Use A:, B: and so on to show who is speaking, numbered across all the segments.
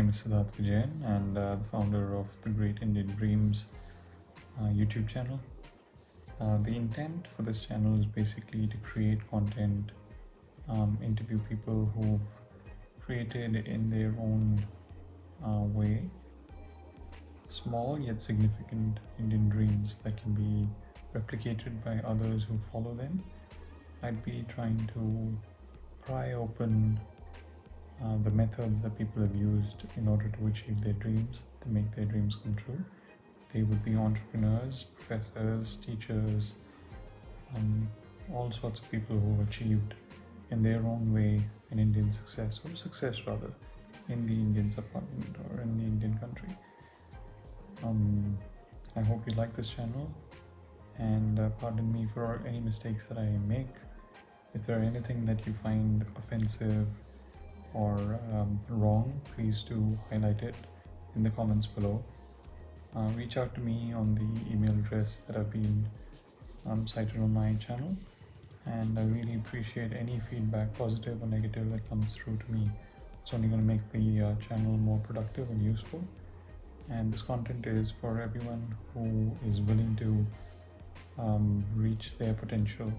A: name is Siddharth Vijayan and the founder of the Great Indian Dreams YouTube channel. The intent for this channel is basically to create content, interview people who've created in their own way small yet significant Indian dreams that can be replicated by others who follow them. I'd be trying to pry open the methods that people have used in order to achieve their dreams, to make their dreams come true. They would be entrepreneurs, professors, teachers, all sorts of people who have achieved in their own way an Indian success, or success rather, in the Indian subcontinent or in the Indian country. I hope you like this channel, and pardon me for any mistakes that I make. If there are anything that you find offensive or wrong, please do highlight it in the comments below. Reach out to me on the email address that I've been cited on my channel, and I really appreciate any feedback, positive or negative, that comes through to me. It's only going to make the channel more productive and useful, and this content is for everyone who is willing to reach their potential.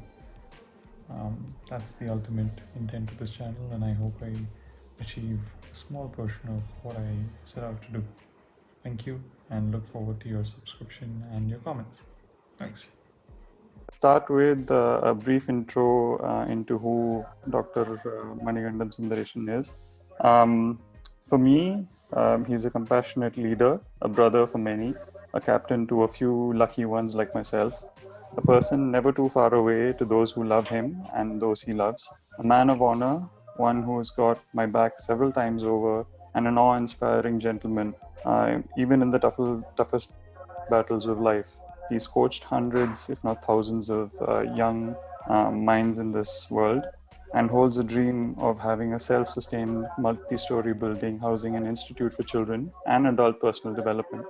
A: That's the ultimate intent of this channel, and I hope I achieve a small portion of what I set out to do. Thank you, and look forward to your subscription and your comments. Thanks. Start with a brief intro into who Dr. Manikandan Sundaresan is. For me, he's a compassionate leader, a brother for many, a captain to a few lucky ones like myself, a person never too far away to those who love him and those he loves, a man of honor, one who's got my back several times over, and an awe-inspiring gentleman, even in the toughest battles of life. He's coached hundreds, if not thousands, of young minds in this world, and holds a dream of having a self-sustained multi-story building housing an institute for children and adult personal development.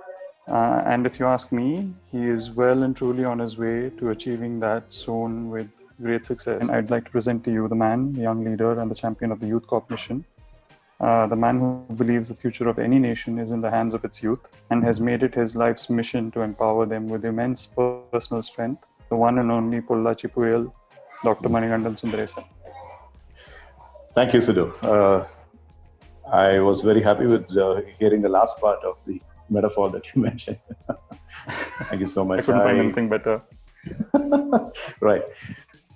A: And if you ask me, he is well and truly on his way to achieving that soon with great success. And I'd like to present to you the man, the young leader, and the champion of the youth corp mission. The man who believes the future of any nation is in the hands of its youth and has made it his life's mission to empower them with immense personal strength, the one and only Pollachi Puyal, Dr. Manikandan Sundaresan.
B: Thank you, Sidhu. I was very happy with hearing the last part of the metaphor that you mentioned. Thank you so much.
A: I couldn't find anything better.
B: Right.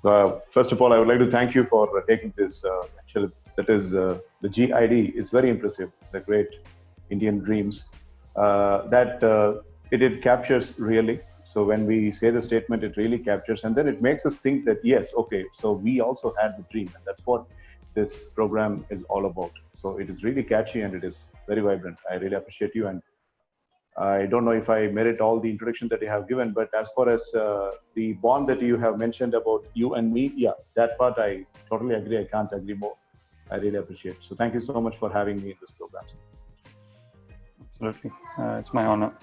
B: So, first of all, I would like to thank you for taking this. Actually, that is the GID is very impressive. The Great Indian Dreams that it captures really. So when we say the statement, it really captures, and then it makes us think that yes, okay, so we also had the dream, and that's what this program is all about. So it is really catchy and it is very vibrant. I really appreciate you, and I don't know if I merit all the introduction that you have given, but as far as the bond that you have mentioned about you and me, yeah, that part I totally agree. I can't agree more. I really appreciate it. So thank you so much for having me in this program.
A: Absolutely. It's my honor,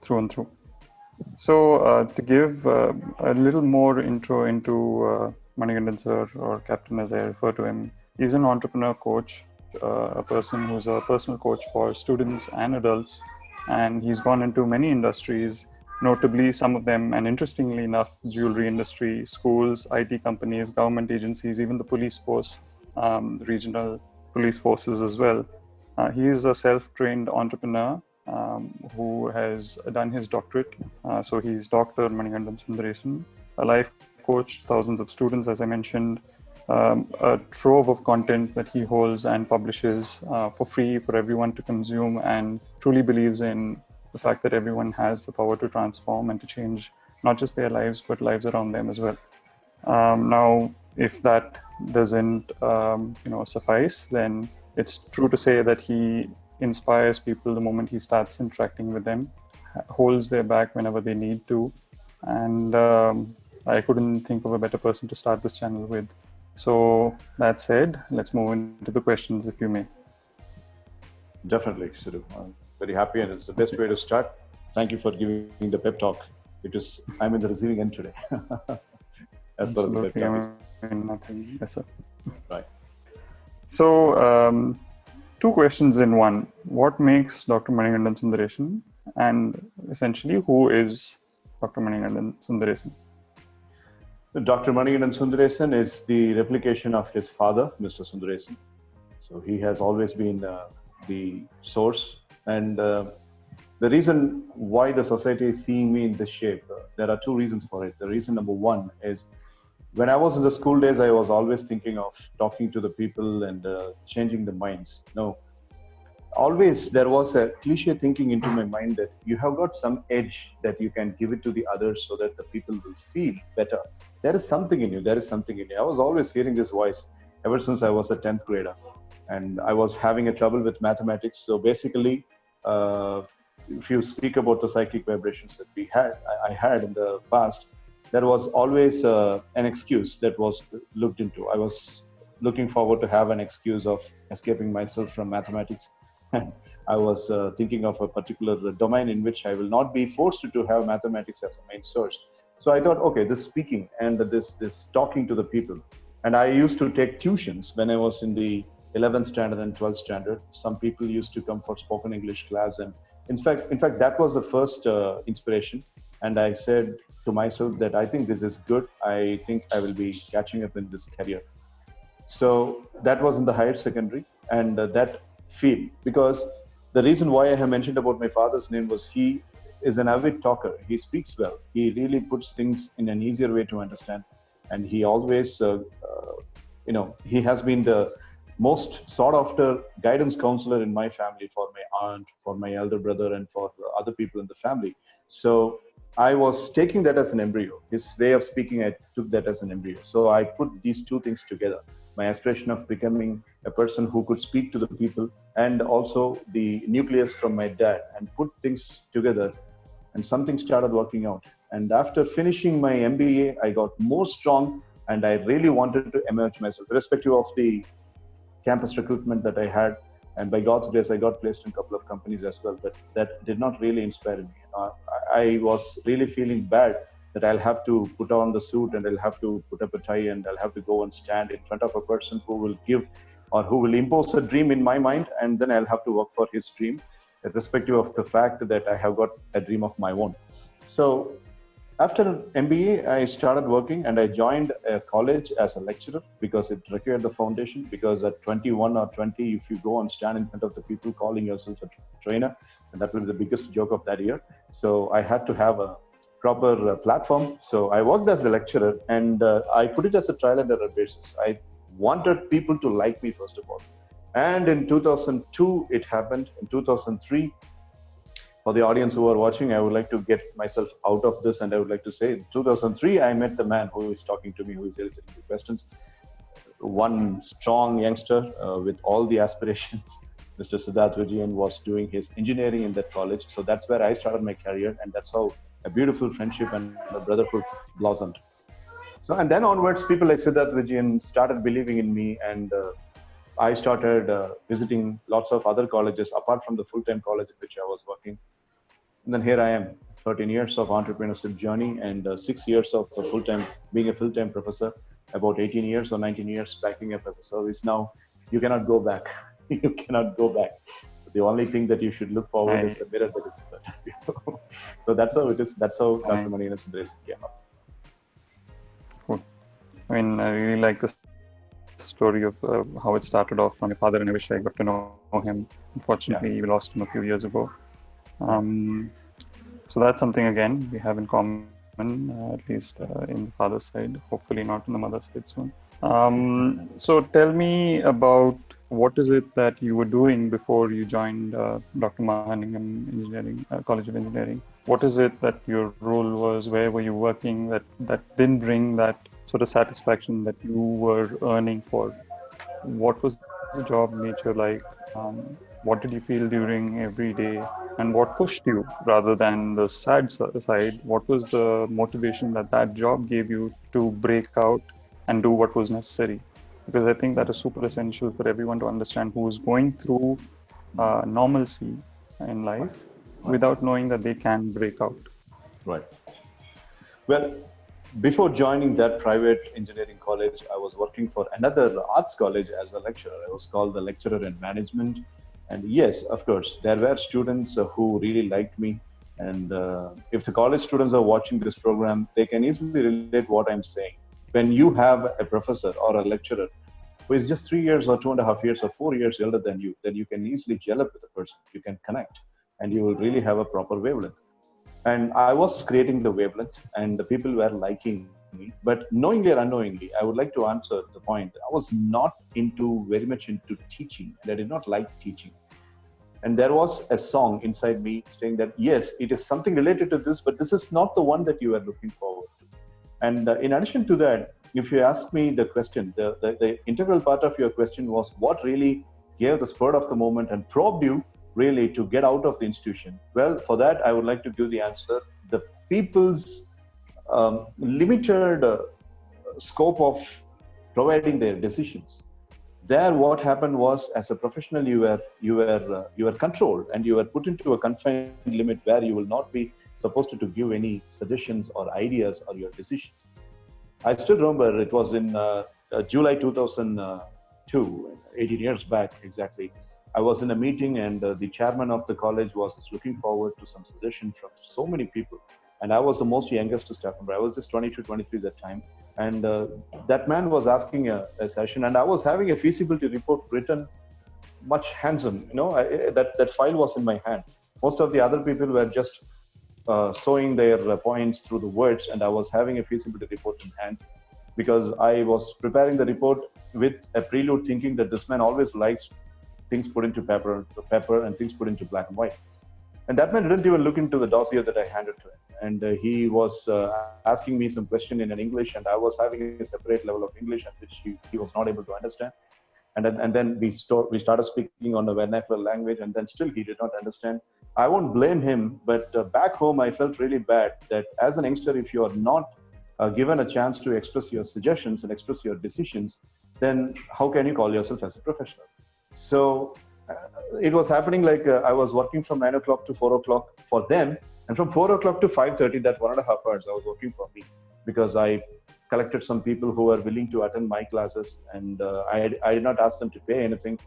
A: through and through. So to give a little more intro into Manikandan sir, or Captain as I refer to him, he's an entrepreneur coach, a person who's a personal coach for students and adults. And he's gone into many industries, notably some of them, and interestingly enough, jewelry industry, schools, IT companies, government agencies, even the police force, the regional police forces as well. He is a self-trained entrepreneur who has done his doctorate. So he's Dr. Manikandan Sundaresan, a life coach to thousands of students, as I mentioned, a trove of content that he holds and publishes for free for everyone to consume, and truly believes in the fact that everyone has the power to transform and to change not just their lives, but lives around them as well. Now, if that doesn't suffice, then it's true to say that he inspires people the moment he starts interacting with them, holds their back whenever they need to, and I couldn't think of a better person to start this channel with. So that said, let's move into the questions, if you may.
B: Definitely, Sidhu. I'm very happy, and it's the best way to start. Thank you for giving the pep talk. I'm in the receiving end today. As far as the pep talk is.
A: Nothing. Yes, sir.
B: Right.
A: So
C: two questions in one. What makes Dr. Manikandan Sundaresan, and essentially who is Dr. Manikandan Sundaresan?
B: Dr. Manikandan Sundaresan is the replication of his father, Mr. Sundaresan. So he has always been the source. And the reason why the society is seeing me in this shape, there are two reasons for it. The reason number one is when I was in the school days, I was always thinking of talking to the people and changing the minds. No, always there was a cliche thinking into my mind that you have got some edge that you can give it to the others so that the people will feel better. There is something in you. There is something in you. I was always hearing this voice ever since I was a 10th grader, and I was having a trouble with mathematics. So basically, if you speak about the psychic vibrations that I had in the past, there was always an excuse that was looked into. I was looking forward to have an excuse of escaping myself from mathematics. I was thinking of a particular domain in which I will not be forced to have mathematics as a main source. So I thought, okay, this speaking and this talking to the people. And I used to take tuitions when I was in the 11th standard and 12th standard. Some people used to come for spoken English class, and in fact, that was the first inspiration. And I said to myself that I think this is good. I think I will be catching up in this career. So that was in the higher secondary, and that field, because the reason why I have mentioned about my father's name was he is an avid talker. He speaks well. He really puts things in an easier way to understand, and he always, he has been the most sought after guidance counselor in my family, for my aunt, for my elder brother, and for other people in the family. So I was taking that as an embryo. His way of speaking, I took that as an embryo. So I put these two things together. My aspiration of becoming a person who could speak to the people, and also the nucleus from my dad, and put things together, and something started working out. And after finishing my MBA, I got more strong, and I really wanted to emerge myself, irrespective of the campus recruitment that I had. And by God's grace, I got placed in a couple of companies as well, but that did not really inspire me. I was really feeling bad that I'll have to put on the suit, and I'll have to put up a tie, and I'll have to go and stand in front of a person who will give, or who will impose a dream in my mind, and then I'll have to work for his dream, irrespective of the fact that I have got a dream of my own. So after MBA, I started working, and I joined a college as a lecturer because it required the foundation. Because at 21 or 20, if you go and stand in front of the people calling yourself a trainer, and that will be the biggest joke of that year. So I had to have a proper platform. So I worked as a lecturer, and I put it as a trial and error basis. I wanted people to like me, first of all. And in 2002, it happened. In 2003, for the audience who are watching, I would like to get myself out of this, and I would like to say, in 2003, I met the man who is talking to me, who is eliciting the questions. One strong youngster with all the aspirations. Mr. Siddharth Vijayan was doing his engineering in that college. So that's where I started my career, and that's how a beautiful friendship and a brotherhood blossomed. So, and then onwards, people like Siddharth Vijayan started believing in me, and I started visiting lots of other colleges apart from the full-time college in which I was working. And then here I am, 13 years of entrepreneurship journey, and 6 years of being a full-time professor, about 18 years or 19 years backing up as a service. Now, you cannot go back. You cannot go back. The only thing that you should look forward is the mirror that is in front of you. So that's how it is. That's how Dr. Manikandan Sundaresan came up.
C: Cool. I mean, I really like this story of how it started off from your father, and I wish I got to know him. Unfortunately, we lost him a few years ago. So that's something, again, we have in common, at least in the father's side, hopefully not in the mother's side soon. So tell me about, what is it that you were doing before you joined Dr. Manikandan Engineering, College of Engineering? What is it that your role was? Where were you working that didn't bring that sort of satisfaction that you were earning for? What was the job nature like? What did you feel during every day? And what pushed you rather than the sad side? What was the motivation that job gave you to break out and do what was necessary? Because I think that is super essential for everyone to understand, who is going through normalcy in life without knowing that they can break out.
B: Right. Well, before joining that private engineering college, I was working for another arts college as a lecturer. I was called the lecturer in management. And yes, of course, there were students who really liked me. And if the college students are watching this program, they can easily relate what I'm saying. When you have a professor or a lecturer who is just 3 years or 2.5 years or 4 years elder than you, then you can easily gel up with the person. You can connect and you will really have a proper wavelength. And I was creating the wavelength, and the people were liking me. But knowingly or unknowingly, I would like to answer the point. I was not very much into teaching, and I did not like teaching. And there was a song inside me saying that yes, it is something related to this, but this is not the one that you are looking forward to. And in addition to that, if you ask me the question, the integral part of your question was what really gave the spur of the moment and probed you really to get out of the institution. Well, for that, I would like to give the answer. The people's limited scope of providing their decisions. There, what happened was, as a professional, you were controlled and you were put into a confined limit where you will not be supposed to give any suggestions or ideas or your decisions. I still remember it was in July 2002, 18 years back exactly. I was in a meeting and the chairman of the college was looking forward to some suggestion from so many people. And I was the most youngest staff member. I was just 22, 23 at that time. And that man was asking a session, and I was having a feasibility report written much handsome. That file was in my hand. Most of the other people were just sowing their points through the words, and I was having a feasibility report in hand because I was preparing the report with a prelude thinking that this man always likes things put into paper and things put into black and white. And that man didn't even look into the dossier that I handed to him. And he was asking me some question in an English, and I was having a separate level of English, which he was not able to understand. And then we started speaking on a vernacular language, and then still he did not understand. I won't blame him, but back home I felt really bad that as an youngster, if you are not given a chance to express your suggestions and express your decisions, then how can you call yourself as a professional? So it was happening like I was working from 9 o'clock to 4 o'clock for them, and from 4 o'clock to 5:30, that 1.5 hours I was working for me, because I collected some people who were willing to attend my classes, and I did not ask them to pay anything.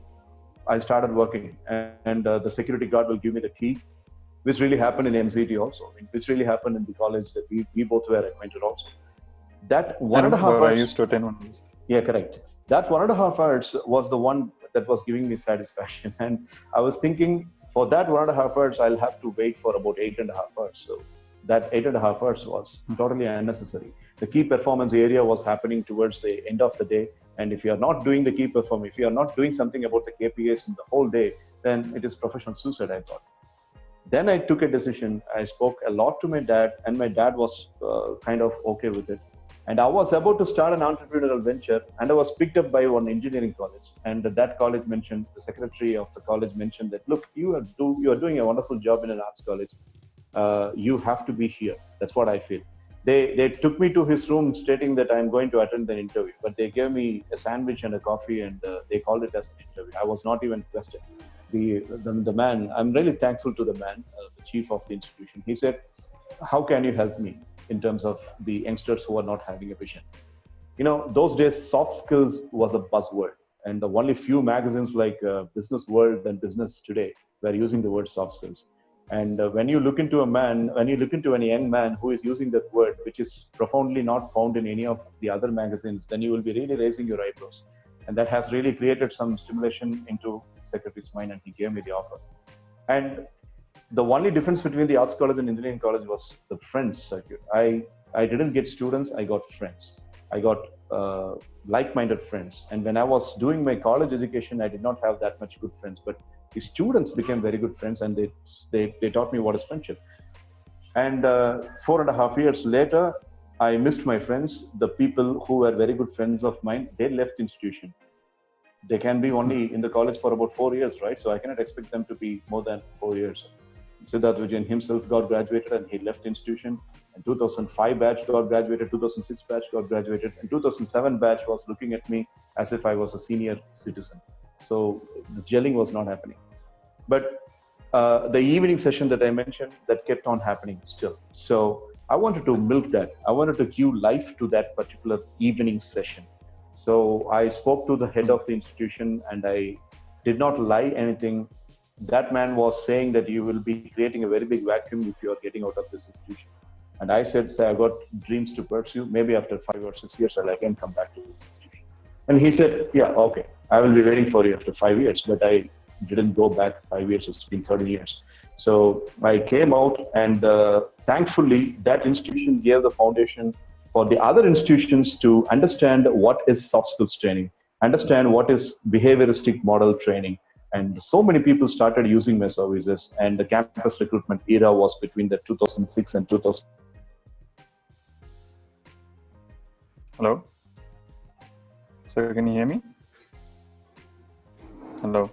B: I started working, and the security guard will give me the key, which really happened in MCT also. I mean, which really happened in the college that we both were acquainted also. That 1.5 hours.
C: I used to attend one of these.
B: Yeah, correct. That 1.5 hours was the one that was giving me satisfaction. And I was thinking for that 1.5 hours, I'll have to wait for about 8.5 hours. So that 8.5 hours was totally unnecessary. The key performance area was happening towards the end of the day. And if you are not doing the key performance, if you are not doing something about the KPIs in the whole day, then it is professional suicide, I thought. Then I took a decision. I spoke a lot to my dad, and my dad was kind of okay with it. And I was about to start an entrepreneurial venture, and I was picked up by one engineering college. And that college mentioned, the secretary of the college mentioned that, look, you are doing a wonderful job in an arts college. You have to be here. That's what I feel. They took me to his room stating that I'm going to attend the interview, but they gave me a sandwich and a coffee, and they called it as an interview. I was not even questioned. The man, I'm really thankful to the man, the chief of the institution. He said, how can you help me in terms of the youngsters who are not having a vision? Those days, soft skills was a buzzword. And the only few magazines like Business World and Business Today were using the word soft skills. And when you look into any young man who is using that word, which is profoundly not found in any of the other magazines, then you will be really raising your eyebrows. And that has really created some stimulation into the secretary's mind, and he gave me the offer. And the only difference between the arts college and engineering college was the friends circuit. I didn't get students, I got friends. I got like-minded friends. And when I was doing my college education, I did not have that much good friends, but the students became very good friends, and they taught me what is friendship. And 4.5 years later, I missed my friends. The people who were very good friends of mine, they left the institution. They can be only in the college for about 4 years, right? So I cannot expect them to be more than 4 years. Siddharth Vijayan himself got graduated and he left the institution. And 2005 batch got graduated, 2006 batch got graduated, and 2007 batch was looking at me as if I was a senior citizen. So the gelling was not happening. But the evening session that I mentioned, that kept on happening still. So I wanted to milk that. I wanted to give life to that particular evening session. So I spoke to the head of the institution and I did not lie anything. That man was saying that you will be creating a very big vacuum if you are getting out of this institution. And I said, I got dreams to pursue. Maybe after 5 or 6 years, I'll again come back to this institution. And he said, yeah, okay, I will be waiting for you after 5 years. But I didn't go back 5 years. It's been 30 years. So I came out and thankfully that institution gave the foundation for the other institutions to understand what is soft skills training, understand what is behavioristic model training. And so many people started using my services, and the campus recruitment era was between the 2006 and 2000.
C: Hello? So can you hear me? Hello?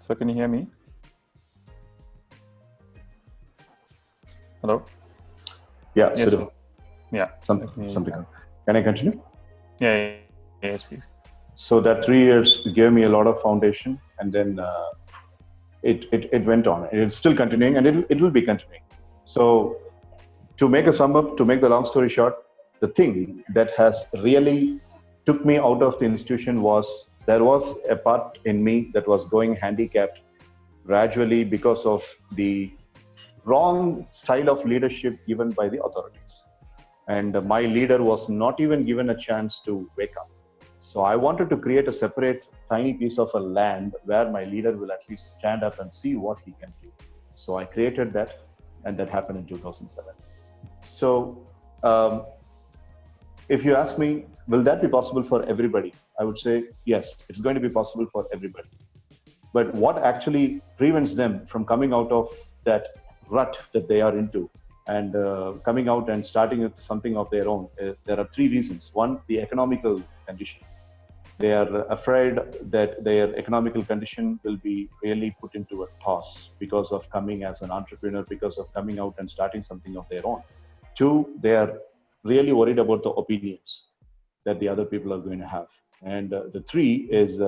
C: So can you hear me? Hello?
B: Yeah,
C: Yes,
B: Sidhu.
C: Yeah.
B: Something. Can I continue?
C: Yeah, yes, please.
B: So that 3 years gave me a lot of foundation, and then it went on. It's still continuing, and it will be continuing. So to make a sum up, to make the long story short, the thing that has really took me out of the institution was there was a part in me that was going handicapped gradually because of the wrong style of leadership given by the authorities. And my leader was not even given a chance to wake up. So I wanted to create a separate tiny piece of a land where my leader will at least stand up and see what he can do. So I created that, and that happened in 2007. So if you ask me, will that be possible for everybody? I would say, yes, it's going to be possible for everybody. But what actually prevents them from coming out of that rut that they are into and coming out and starting with something of their own? There are three reasons. One, the economical condition. They are afraid that their economical condition will be really put into a toss because of coming as an entrepreneur, because of coming out and starting something of their own. Two, they are really worried about the opinions that the other people are going to have. And the three is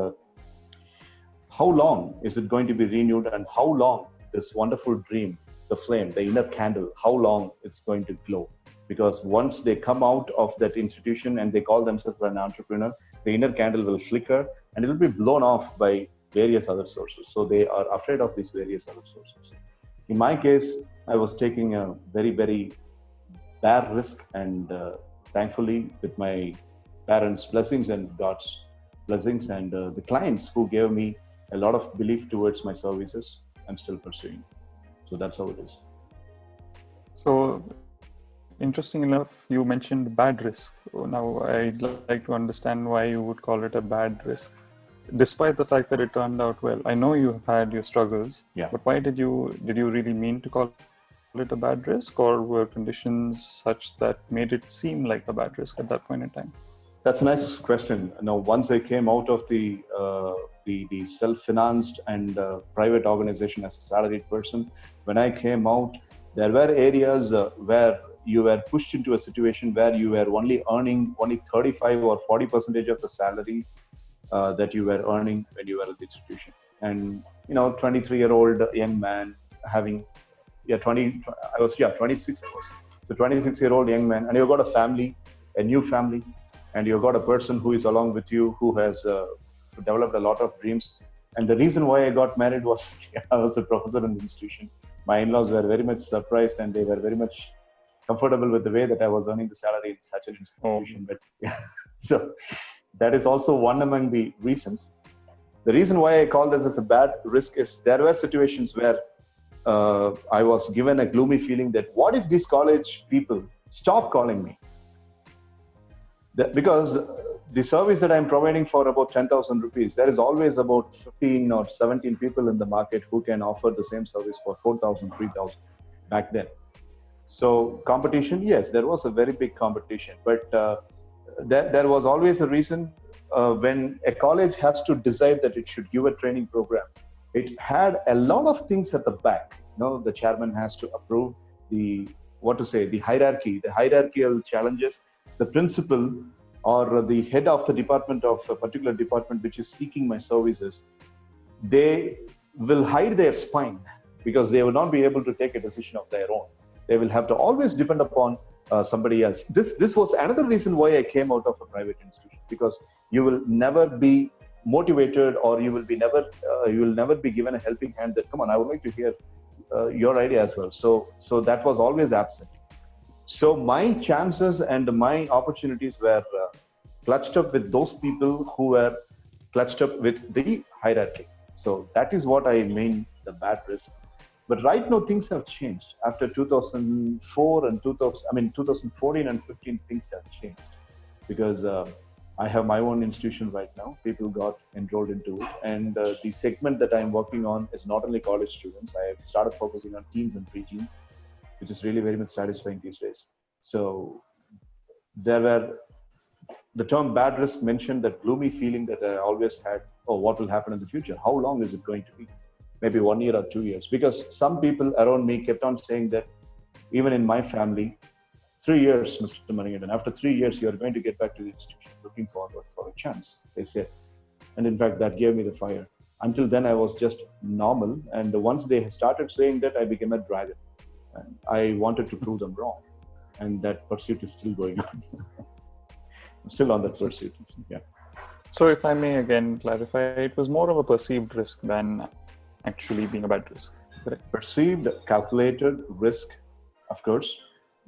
B: how long is it going to be renewed, and how long this wonderful dream, the flame, the inner candle, how long it's going to glow. Because once they come out of that institution and they call themselves an entrepreneur, the inner candle will flicker and it will be blown off by various other sources. So they are afraid of these various other sources. In my case, I was taking a very, very bad risk, and thankfully with my parents' blessings and God's blessings and the clients who gave me a lot of belief towards my services, I'm still pursuing. So that's how it is.
C: So interesting enough, you mentioned bad risk. Now I'd like to understand why you would call it a bad risk, despite the fact that it turned out well. I know you have had your struggles, but why did you really mean to call it a bad risk, or were conditions such that made it seem like a bad risk at that point in time?
B: That's a nice question. Now, once I came out of the self-financed and private organization as a salaried person, when I came out, there were areas where you were pushed into a situation where you were only earning 35 or 40% of the salary that you were earning when you were at the institution. And 23-year-old young man having 26 I was. So 26-year-old young man, and you've got a family, a new family, and you've got a person who is along with you who has developed a lot of dreams. And the reason why I got married was I was a professor in the institution. My in-laws were very much surprised, and they were very much comfortable with the way that I was earning the salary in such an institution. But so that is also one among the reasons. The reason why I call this as a bad risk is there were situations where I was given a gloomy feeling that what if these college people stop calling me? Because the service that I'm providing for about 10,000 rupees, there is always about 15 or 17 people in the market who can offer the same service for 4,000, 3,000 back then. So competition, yes, there was a very big competition, but there was always a reason when a college has to decide that it should give a training program. It had a lot of things at the back. The chairman has to approve the hierarchy, the hierarchical challenges. The principal or the head of the department of a particular department which is seeking my services, they will hide their spine because they will not be able to take a decision of their own. They will have to always depend upon somebody else. This was another reason why I came out of a private institution, because you will never be motivated, or you will never be given a helping hand that, come on, I would like to hear your idea as well. So that was always absent. So my chances and my opportunities were clutched up with those people who were clutched up with the hierarchy. So that is what I mean, the bad risks. But right now things have changed. After 2004 and 2014 and 15, things have changed, because I have my own institution right now. People got enrolled into it, and the segment that I'm working on is not only college students. I have started focusing on teens and preteens, which is really very much satisfying these days. So the term bad risk mentioned that gloomy feeling that I always had, oh, what will happen in the future? How long is it going to be? Maybe 1 year or 2 years. Because some people around me kept on saying that, even in my family, 3 years, Mr. Manikandan, after 3 years, you are going to get back to the institution, looking forward for a chance, they said. And in fact, that gave me the fire. Until then, I was just normal. And once they started saying that, I became a dragon. And I wanted to prove them wrong. And that pursuit is still going on. I'm still on that pursuit. Yeah.
C: So if I may again clarify, it was more of a perceived risk than actually being a bad risk, correct?
B: Perceived, calculated risk, of course,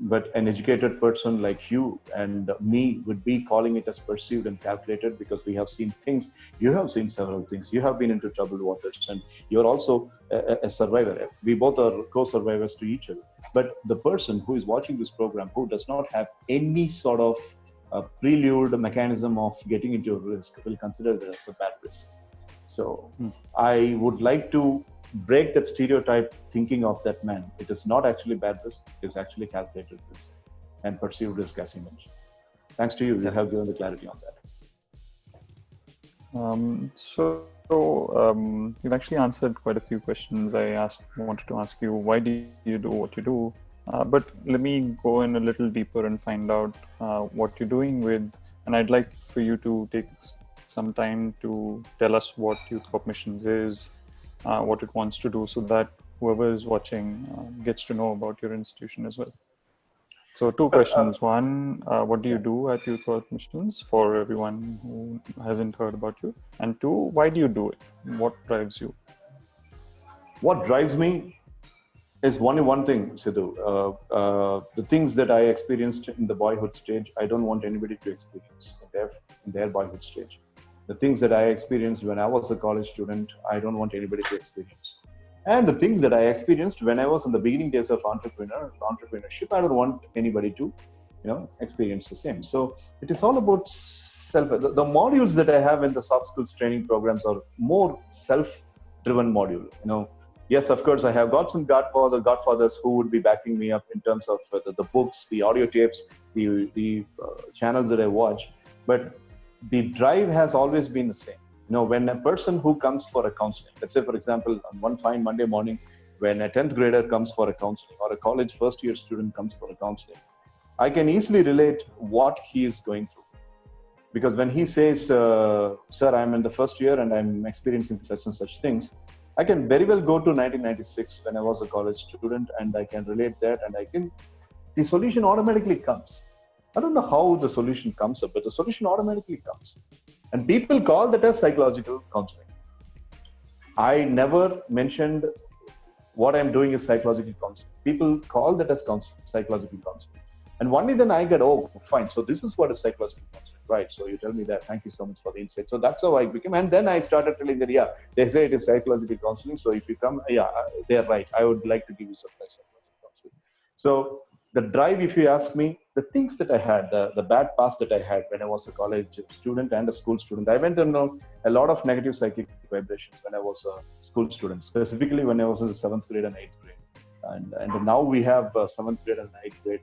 B: but an educated person like you and me would be calling it as perceived and calculated, because we have seen things. You have seen several things. You have been into troubled waters, and you're also a survivor. We both are co-survivors to each other. But the person who is watching this program, who does not have any sort of prelude mechanism of getting into a risk, will consider this as a bad risk. So I would like to break that stereotype thinking of that man. It is not actually bad risk, it is actually calculated risk and perceived risk, as you mentioned. Thanks to you, you have given the clarity on
C: that. You've actually answered quite a few questions I wanted to ask you. Why do you do what you do? But let me go in a little deeper and find out what you're doing with, and I'd like for you to take some time to tell us what Youth Corp Missions is, what it wants to do, so that whoever is watching gets to know about your institution as well. So 2 questions. One, what do you do at Youth Corp Missions, for everyone who hasn't heard about you? And 2, why do you do it? What drives you?
B: What drives me is only one thing, Sidhu. The things that I experienced in the boyhood stage, I don't want anybody to experience in their boyhood stage. The things that I experienced when I was a college student, I don't want anybody to experience. And the things that I experienced when I was in the beginning days of entrepreneurship, I don't want anybody to, experience the same. So it is all about self. The modules that I have in the soft skills training programs are more self-driven module. Yes, of course, I have got some godfathers who would be backing me up in terms of the books, the audio tapes, the channels that I watch. But the drive has always been the same. When a person who comes for a counseling, let's say, for example, on one fine Monday morning, when a 10th grader comes for a counseling, or a college first-year student comes for a counseling, I can easily relate what he is going through. Because when he says, sir, I'm in the first year and I'm experiencing such and such things, I can very well go to 1996 when I was a college student, and I can relate that, and the solution automatically comes. I don't know how the solution comes up, but the solution automatically comes. And people call that as psychological counseling. I never mentioned what I'm doing is psychological counseling. People call that as psychological counseling. And only then I get, oh, fine. So this is what is psychological counseling, right? So you tell me that. Thank you so much for the insight. So that's how I became. And then I started telling that, yeah, they say it is psychological counseling. So if you come, yeah, they're right. I would like to give you some psychological counseling. So the drive, if you ask me, the things that I had, the bad past that I had when I was a college student and a school student, I went to a lot of negative psychic vibrations when I was a school student, specifically when I was in the 7th grade and 8th grade. And now we have 7th grade and 8th grade.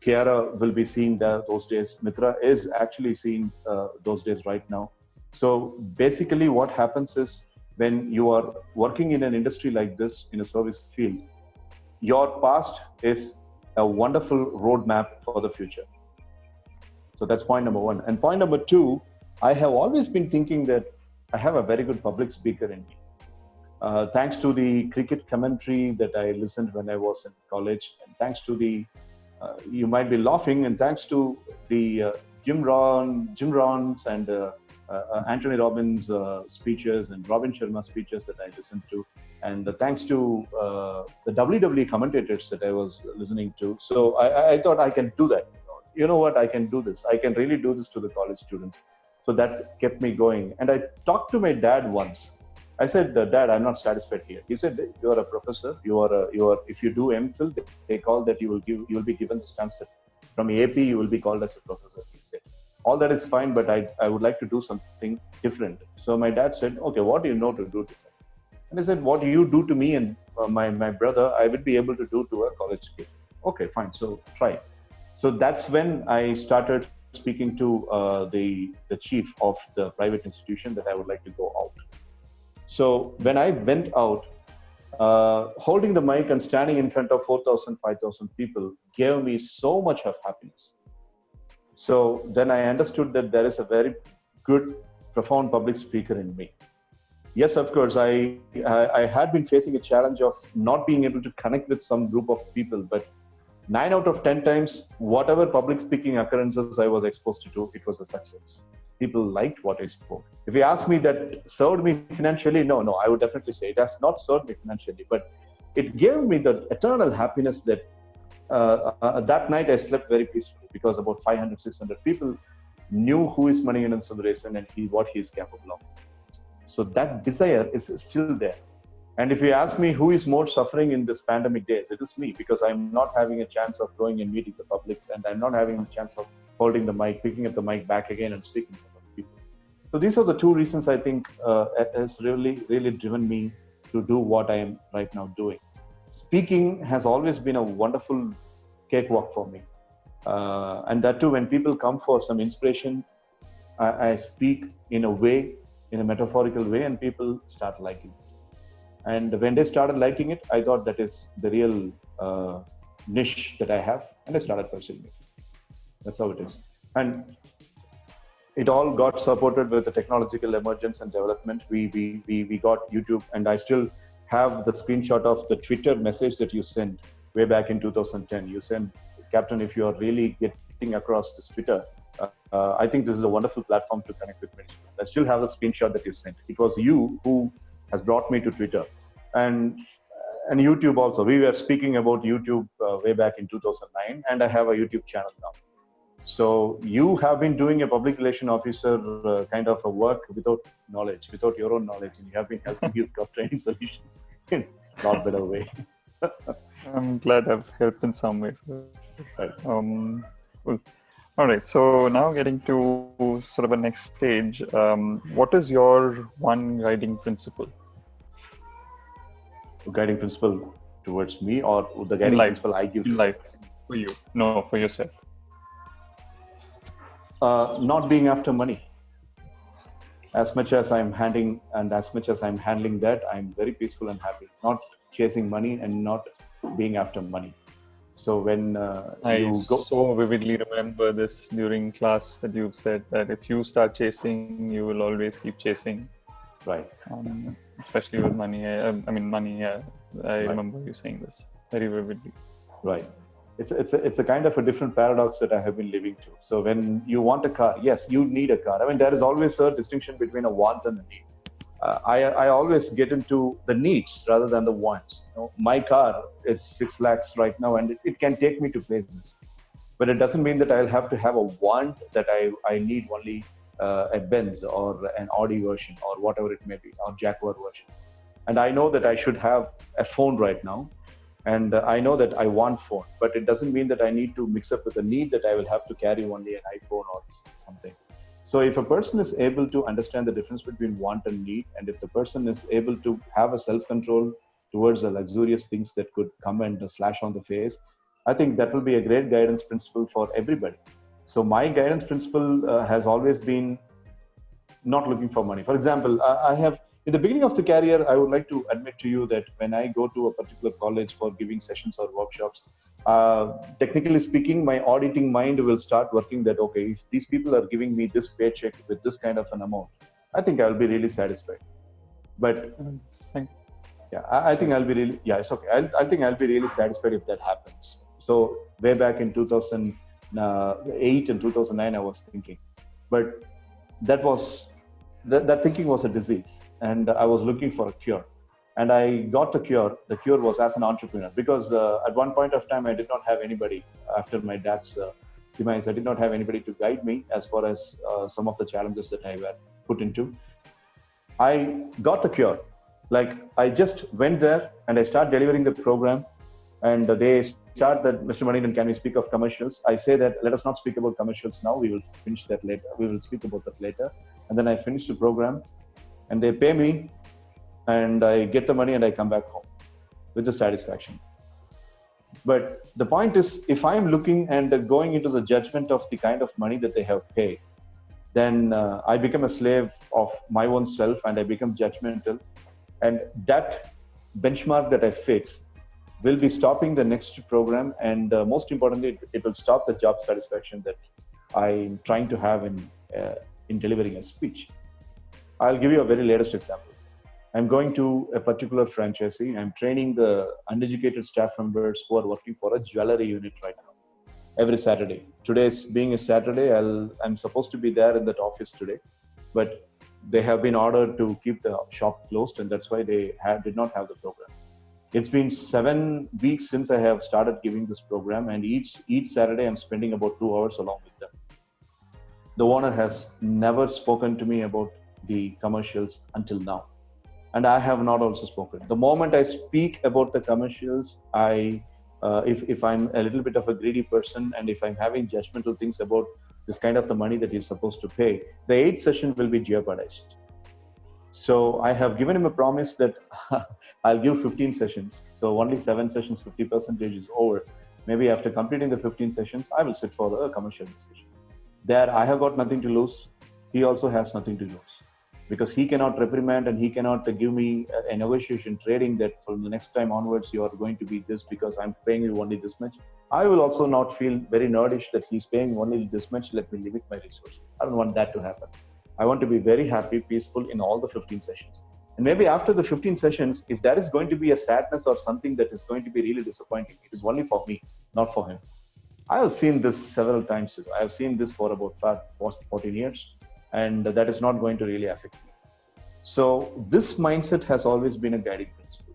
B: Kiara will be seeing those days. Mitra is actually seeing those days right now. So basically what happens is, when you are working in an industry like this, in a service field, your past is a wonderful roadmap for the future. So that's point number 1. And point number 2, I have always been thinking that I have a very good public speaker in me. Thanks to the cricket commentary that I listened when I was in college, and thanks to the, you might be laughing, and thanks to the Jim Rohn's and Anthony Robbins speeches and Robin Sharma speeches that I listened to, and thanks to the WWE commentators that I was listening to. So I thought I can do that. You know what? I can do this. I can really do this to the college students. So that kept me going. And I talked to my dad once. I said, Dad, I'm not satisfied here. He said, you are a professor. You are. If you do MPhil, they call that you will be given this chance that from AP you will be called as a professor. He said, all that is fine, but I would like to do something different. So my dad said, okay, what do you know to do different? And I said, what you do to me and my brother, I would be able to do to a college kid. Okay, fine. So try. So that's when I started speaking to the chief of the private institution that I would like to go out. So when I went out, holding the mic and standing in front of 4,000, 5,000 people gave me so much of happiness. So then I understood that there is a very good, profound public speaker in me. Yes, of course, I had been facing a challenge of not being able to connect with some group of people, but 9 out of 10 times, whatever public speaking occurrences I was exposed to, it was a success. People liked what I spoke. If you ask me that served me financially, no, I would definitely say it has not served me financially, but it gave me the eternal happiness that that night I slept very peacefully because about 500, 600 people knew who is Manikandan Sundaresan and what he is capable of. So that desire is still there. And if you ask me who is more suffering in this pandemic days, it is me, because I'm not having a chance of going and meeting the public, and I'm not having a chance of holding the mic, picking up the mic back again and speaking to people. So these are the two reasons I think has really, really driven me to do what I am right now doing. Speaking has always been a wonderful cakewalk for me. And that too, when people come for some inspiration, I speak in a way, in a metaphorical way, and people start liking it. And when they started liking it, I thought that is the real niche that I have, and I started pursuing it. That's how it is. And it all got supported with the technological emergence and development. We got YouTube, and I still have the screenshot of the Twitter message that you sent way back in 2010. You said, Captain, if you are really getting across this Twitter, I think this is a wonderful platform to connect with many students. I still have the screenshot that you sent. It was you who has brought me to Twitter. And YouTube also. We were speaking about YouTube way back in 2009, and I have a YouTube channel now. So you have been doing a public relation officer kind of a work without knowledge, without your own knowledge, and you have been helping youth of training solutions in a lot better way.
C: I'm glad I've helped in some ways.
B: Right.
C: Cool. All right. So now getting to sort of a next stage, what is your one guiding principle?
B: Guiding principle towards me, or the guiding principle I give?
C: In life, for you. No, for yourself.
B: Not being after money. As much as I'm handling that, I'm very peaceful and happy. Not chasing money and not being after money. So when
C: I so vividly remember this during class that you've said that if you start chasing, you will always keep chasing.
B: Right.
C: Especially with money. I remember you saying this very vividly.
B: Right. It's a kind of a different paradox that I have been living to. So when you want a car, yes, you need a car. I mean, there is always a distinction between a want and a need. I always get into the needs rather than the wants. You know, my car is 6 lakhs right now, and it can take me to places. But it doesn't mean that I'll have to have a want that I need only a Benz or an Audi version or whatever it may be, or Jaguar version. And I know that I should have a phone right now. And I know that I want phone, but it doesn't mean that I need to mix up with the need that I will have to carry only an iPhone or something. So if a person is able to understand the difference between want and need, and if the person is able to have a self-control towards the luxurious things that could come and slash on the face, I think that will be a great guidance principle for everybody. So my guidance principle has always been not looking for money. For example, I have, in the beginning of the career, I would like to admit to you that when I go to a particular college for giving sessions or workshops, technically speaking, my auditing mind will start working that, okay, if these people are giving me this paycheck with this kind of an amount, I think I'll be really satisfied. But Yeah, I think I'll be really, yeah, it's okay. I think I'll be really satisfied if that happens. So way back in 2008 and 2009, I was thinking, but that was, that thinking was a disease, and I was looking for a cure. And I got the cure. The cure was as an entrepreneur, because at one point of time, I did not have anybody after my dad's demise. I did not have anybody to guide me as far as some of the challenges that I were put into. I got the cure. Like, I just went there and I start delivering the program, and they start that, Mr. Manikandan, can we speak of commercials? I say that let us not speak about commercials now. We will finish that later. We will speak about that later. And then I finish the program, and they pay me, and I get the money, and I come back home with the satisfaction. But the point is, if I'm looking and going into the judgment of the kind of money that they have paid, then I become a slave of my own self, and I become judgmental. And that benchmark that I fix will be stopping the next program. And most importantly, it will stop the job satisfaction that I'm trying to have in delivering a speech. I'll give you a very latest example. I'm going to a particular franchisee. I'm training the uneducated staff members who are working for a jewelry unit right now, every Saturday. Today's being a Saturday, I'm supposed to be there in that office today, but they have been ordered to keep the shop closed, and that's why they did not have the program. It's been 7 weeks since I have started giving this program, and each Saturday I'm spending about 2 hours along with them. The owner has never spoken to me about the commercials until now, and I have not also spoken. The moment I speak about the commercials, if I'm a little bit of a greedy person, and if I'm having judgmental things about this kind of the money that you're supposed to pay, the 8th session will be jeopardized. So I have given him a promise that I'll give 15 sessions. So only 7 sessions, 50% is over. Maybe after completing the 15 sessions, I will sit for a commercial discussion. There, I have got nothing to lose. He also has nothing to lose, because he cannot reprimand and he cannot give me a negotiation trading that from the next time onwards you are going to be this because I'm paying you only this much. I will also not feel very nerdish that he's paying only this much, let me limit my resources. I don't want that to happen. I want to be very happy, peaceful in all the 15 sessions. And maybe after the 15 sessions, if there is going to be a sadness or something that is going to be really disappointing, it is only for me, not for him. I have seen this several times. I have seen this for about 14 years, and that is not going to really affect me. So this mindset has always been a guiding principle.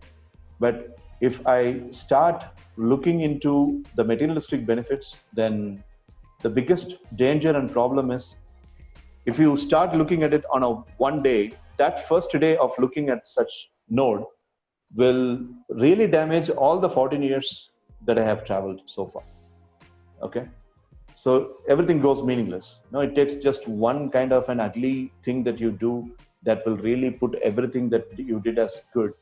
B: But if I start looking into the materialistic benefits, then the biggest danger and problem is, if you start looking at it on a one day, that first day of looking at such node will really damage all the 14 years that I have traveled so far. Okay. So everything goes meaningless. No, it takes just one kind of an ugly thing that you do that will really put everything that you did as good.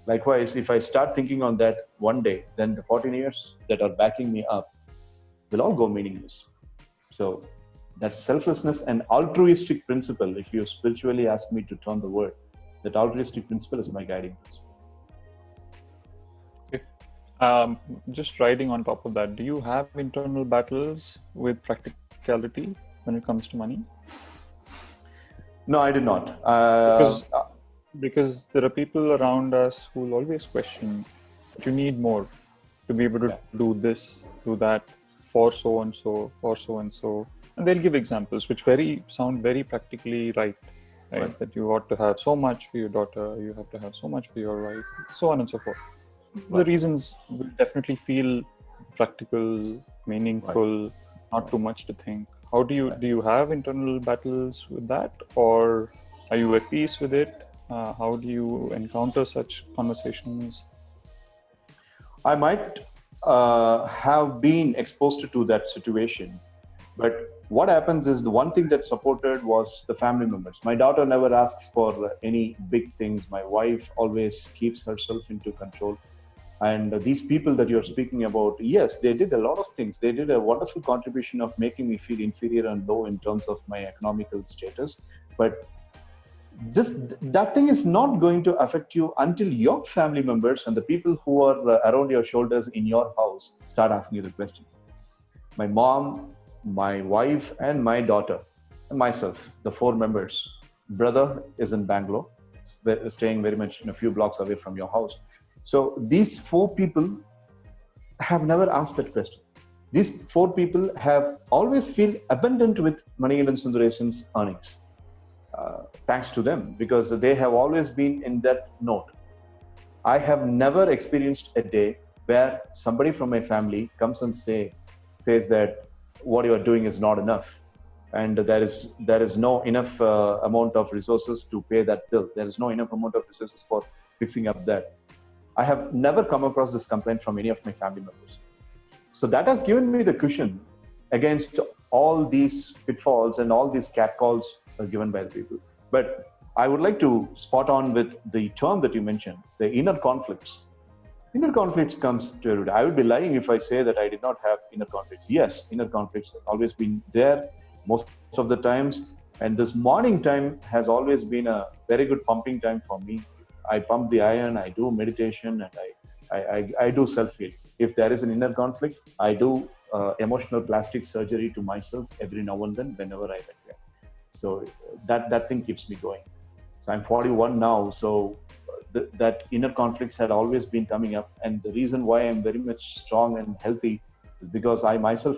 B: Likewise, if I start thinking on that one day, then the 14 years that are backing me up will all go meaningless. So that selflessness and altruistic principle, if you spiritually ask me to turn the word, that altruistic principle is my guiding principle.
C: Okay. Just riding on top of that, do you have internal battles with practicality when it comes to money?
B: No, I did not.
C: Because there are people around us who will always question, you need more to be able to do this, do that, for so and so, for so and so. And they'll give examples which sound very practically right? That you ought to have so much for your daughter, you have to have so much for your wife, so on and so forth. The reasons will definitely feel practical, meaningful, not too much to think. How do you have internal battles with that, or are you at peace with it? How do you encounter such conversations?
B: I might have been exposed to that situation, but what happens is, the one thing that supported was the family members. My daughter never asks for any big things. My wife always keeps herself into control. And these people that you're speaking about, yes, they did a lot of things. They did a wonderful contribution of making me feel inferior and low in terms of my economical status. But that thing is not going to affect you until your family members and the people who are around your shoulders in your house start asking you the question. My mom, my wife, and my daughter, and myself, the 4 members. Brother is in Bangalore. staying very much in a few blocks away from your house. So these four people have never asked that question. These four people have always feel abundant with Manikandan Sundaresan's earnings. Thanks to them, because they have always been in that note. I have never experienced a day where somebody from my family comes and says that what you are doing is not enough, and there is no enough amount of resources to pay that bill. There is no enough amount of resources for fixing up that. I have never come across this complaint from any of my family members. So that has given me the cushion against all these pitfalls and all these catcalls given by the people. But I would like to spot on with the term that you mentioned, the inner conflicts. Inner conflicts comes to everybody. I would be lying if I say that I did not have inner conflicts. Yes, inner conflicts have always been there most of the times. And this morning time has always been a very good pumping time for me. I pump the iron, I do meditation, and I do self-healing. If there is an inner conflict, I do emotional plastic surgery to myself every now and then whenever I get there. So that thing keeps me going. So I'm 41 now, so that inner conflicts had always been coming up. And the reason why I'm very much strong and healthy is because I myself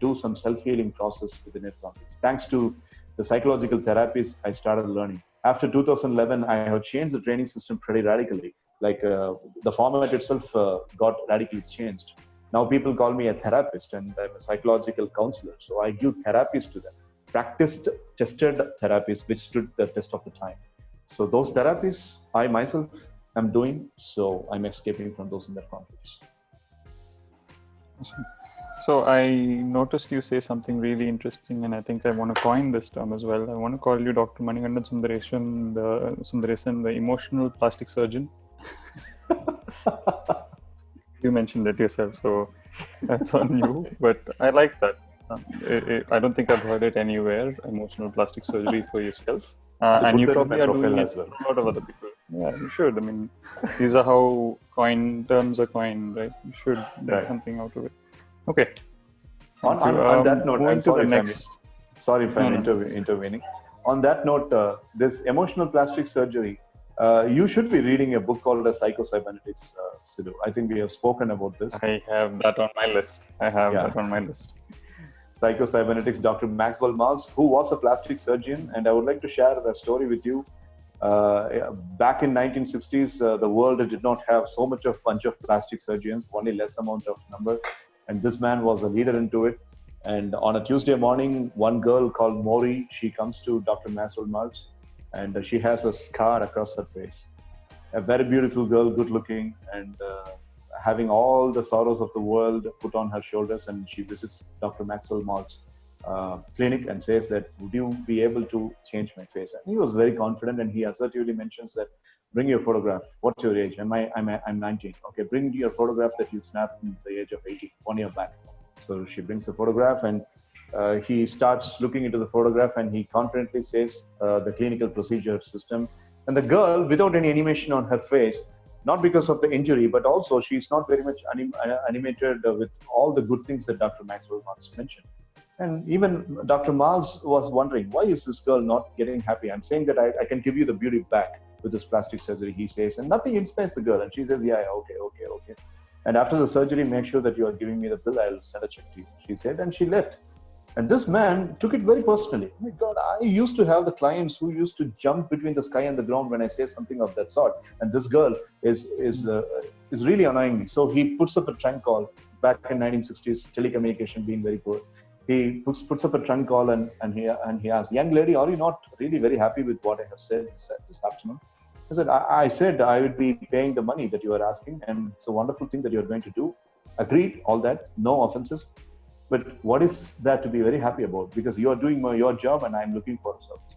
B: do some self-healing process with inner conflicts. Thanks to the psychological therapies I started learning. After 2011, I have changed the training system pretty radically. Like the format itself got radically changed. Now people call me a therapist, and I'm a psychological counselor. So I give therapies to them. Practiced, tested therapies which stood the test of the time. So those therapies I myself am doing, so I'm escaping from those inner conflicts.
C: Awesome. So I noticed you say something really interesting, and I think I want to coin this term as well. I want to call you Dr. Manikandan Sundaresan, the emotional plastic surgeon. You mentioned it yourself, so that's on you. But I like that. I don't think I've heard it anywhere. Emotional plastic surgery for yourself, and you probably are doing it for a lot of other people. Yeah, you should. I mean, these are how terms are coined, right? You should make something out of it. Okay.
B: On that note, I'm sorry if I'm intervening. On that note, this emotional plastic surgery, you should be reading a book called Psycho-Cybernetics, Sidhu. I think we have spoken about this.
C: I have that on my list.
B: Psycho-Cybernetics, Dr. Maxwell Maltz, who was a plastic surgeon, and I would like to share the story with you. Back in 1960s, the world did not have so much of bunch of plastic surgeons, only less amount of number. And this man was a leader into it. And on a Tuesday morning, one girl called Maury, she comes to Dr. Maxwell Maltz, and she has a scar across her face. A very beautiful girl, good looking, and having all the sorrows of the world put on her shoulders. And she visits Dr. Maxwell Maltz clinic and says that, would you be able to change my face? And he was very confident, and he assertively mentions that, bring your photograph. What's your age? I'm 19. Okay, bring your photograph that you snapped at the age of 80, 1 year back. So she brings the photograph, and he starts looking into the photograph, and he confidently says the clinical procedure system. And the girl, without any animation on her face, not because of the injury, but also she's not very much animated with all the good things that Dr. Maxwell Maltz mentioned. And even Dr. Maltz was wondering, why is this girl not getting happy? I'm saying that I can give you the beauty back with this plastic surgery, he says, and nothing inspires the girl. And she says, yeah, okay. And after the surgery, make sure that you are giving me the bill. I'll send a check to you, she said, and she left. And this man took it very personally. Oh my God, I used to have the clients who used to jump between the sky and the ground when I say something of that sort. And this girl is really annoying me. So he puts up a trunk call. Back in 1960s, telecommunication being very poor. He puts up a trunk call and he asks, young lady, are you not really very happy with what I have said this afternoon? I said I would be paying the money that you are asking, and it's a wonderful thing that you're going to do. Agreed, all that, no offenses. But what is that to be very happy about? Because you are doing your job and I'm looking for a service.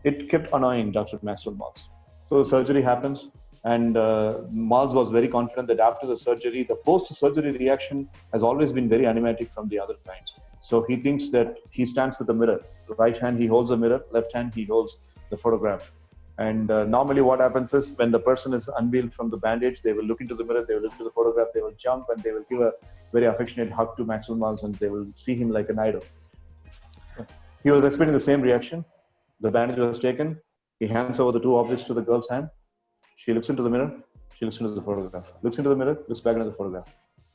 B: It kept annoying Dr. Maxwell Maltz. So the surgery happens, and Maltz was very confident that after the surgery, the post-surgery reaction has always been very animatic from the other clients. So he thinks that he stands with the mirror. Right hand, he holds the mirror. Left hand, he holds the photograph. And normally what happens is when the person is unveiled from the bandage, they will look into the mirror, they will look into the photograph, they will jump, and they will give a very affectionate hug to Maxwell Maltz, and they will see him like an idol. He was expecting the same reaction. The bandage was taken. He hands over the two objects to the girl's hand. She looks into the mirror. She looks into the photograph. Looks into the mirror. Looks back into the photograph.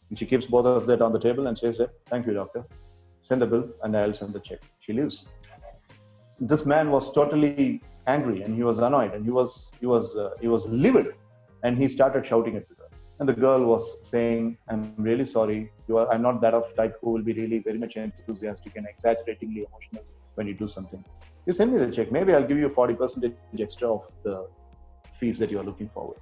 B: And she keeps both of that on the table and says, "Thank you, doctor. Send the bill and I'll send the check." She leaves. This man was totally angry and he was annoyed and he was livid, and he started shouting at the girl. And the girl was saying, "I'm really sorry. I'm not that of type who will be really very much enthusiastic and exaggeratingly emotional when you do something. You send me the check. Maybe I'll give you 40% extra of the fees that you are looking forward."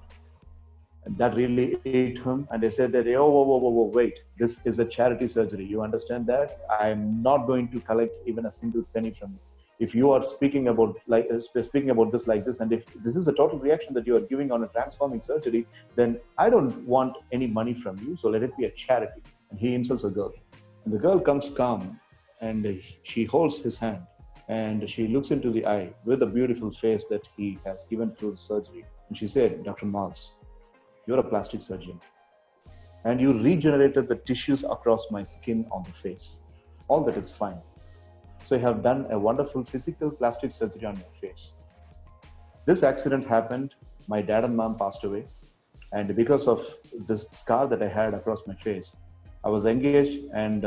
B: And that really ate him. And they said that, whoa, wait, this is a charity surgery. You understand that? I'm not going to collect even a single penny from you. If you are speaking about this like this, and if this is a total reaction that you are giving on a transforming surgery, then I don't want any money from you. So let it be a charity. And he insults a girl. And the girl comes calm and she holds his hand and she looks into the eye with the beautiful face that he has given through the surgery. And she said, "Dr. Marx, you're a plastic surgeon, and you regenerated the tissues across my skin on the face. All that is fine. So you have done a wonderful physical plastic surgery on your face. This accident happened. My dad and mom passed away. And because of this scar that I had across my face, I was engaged and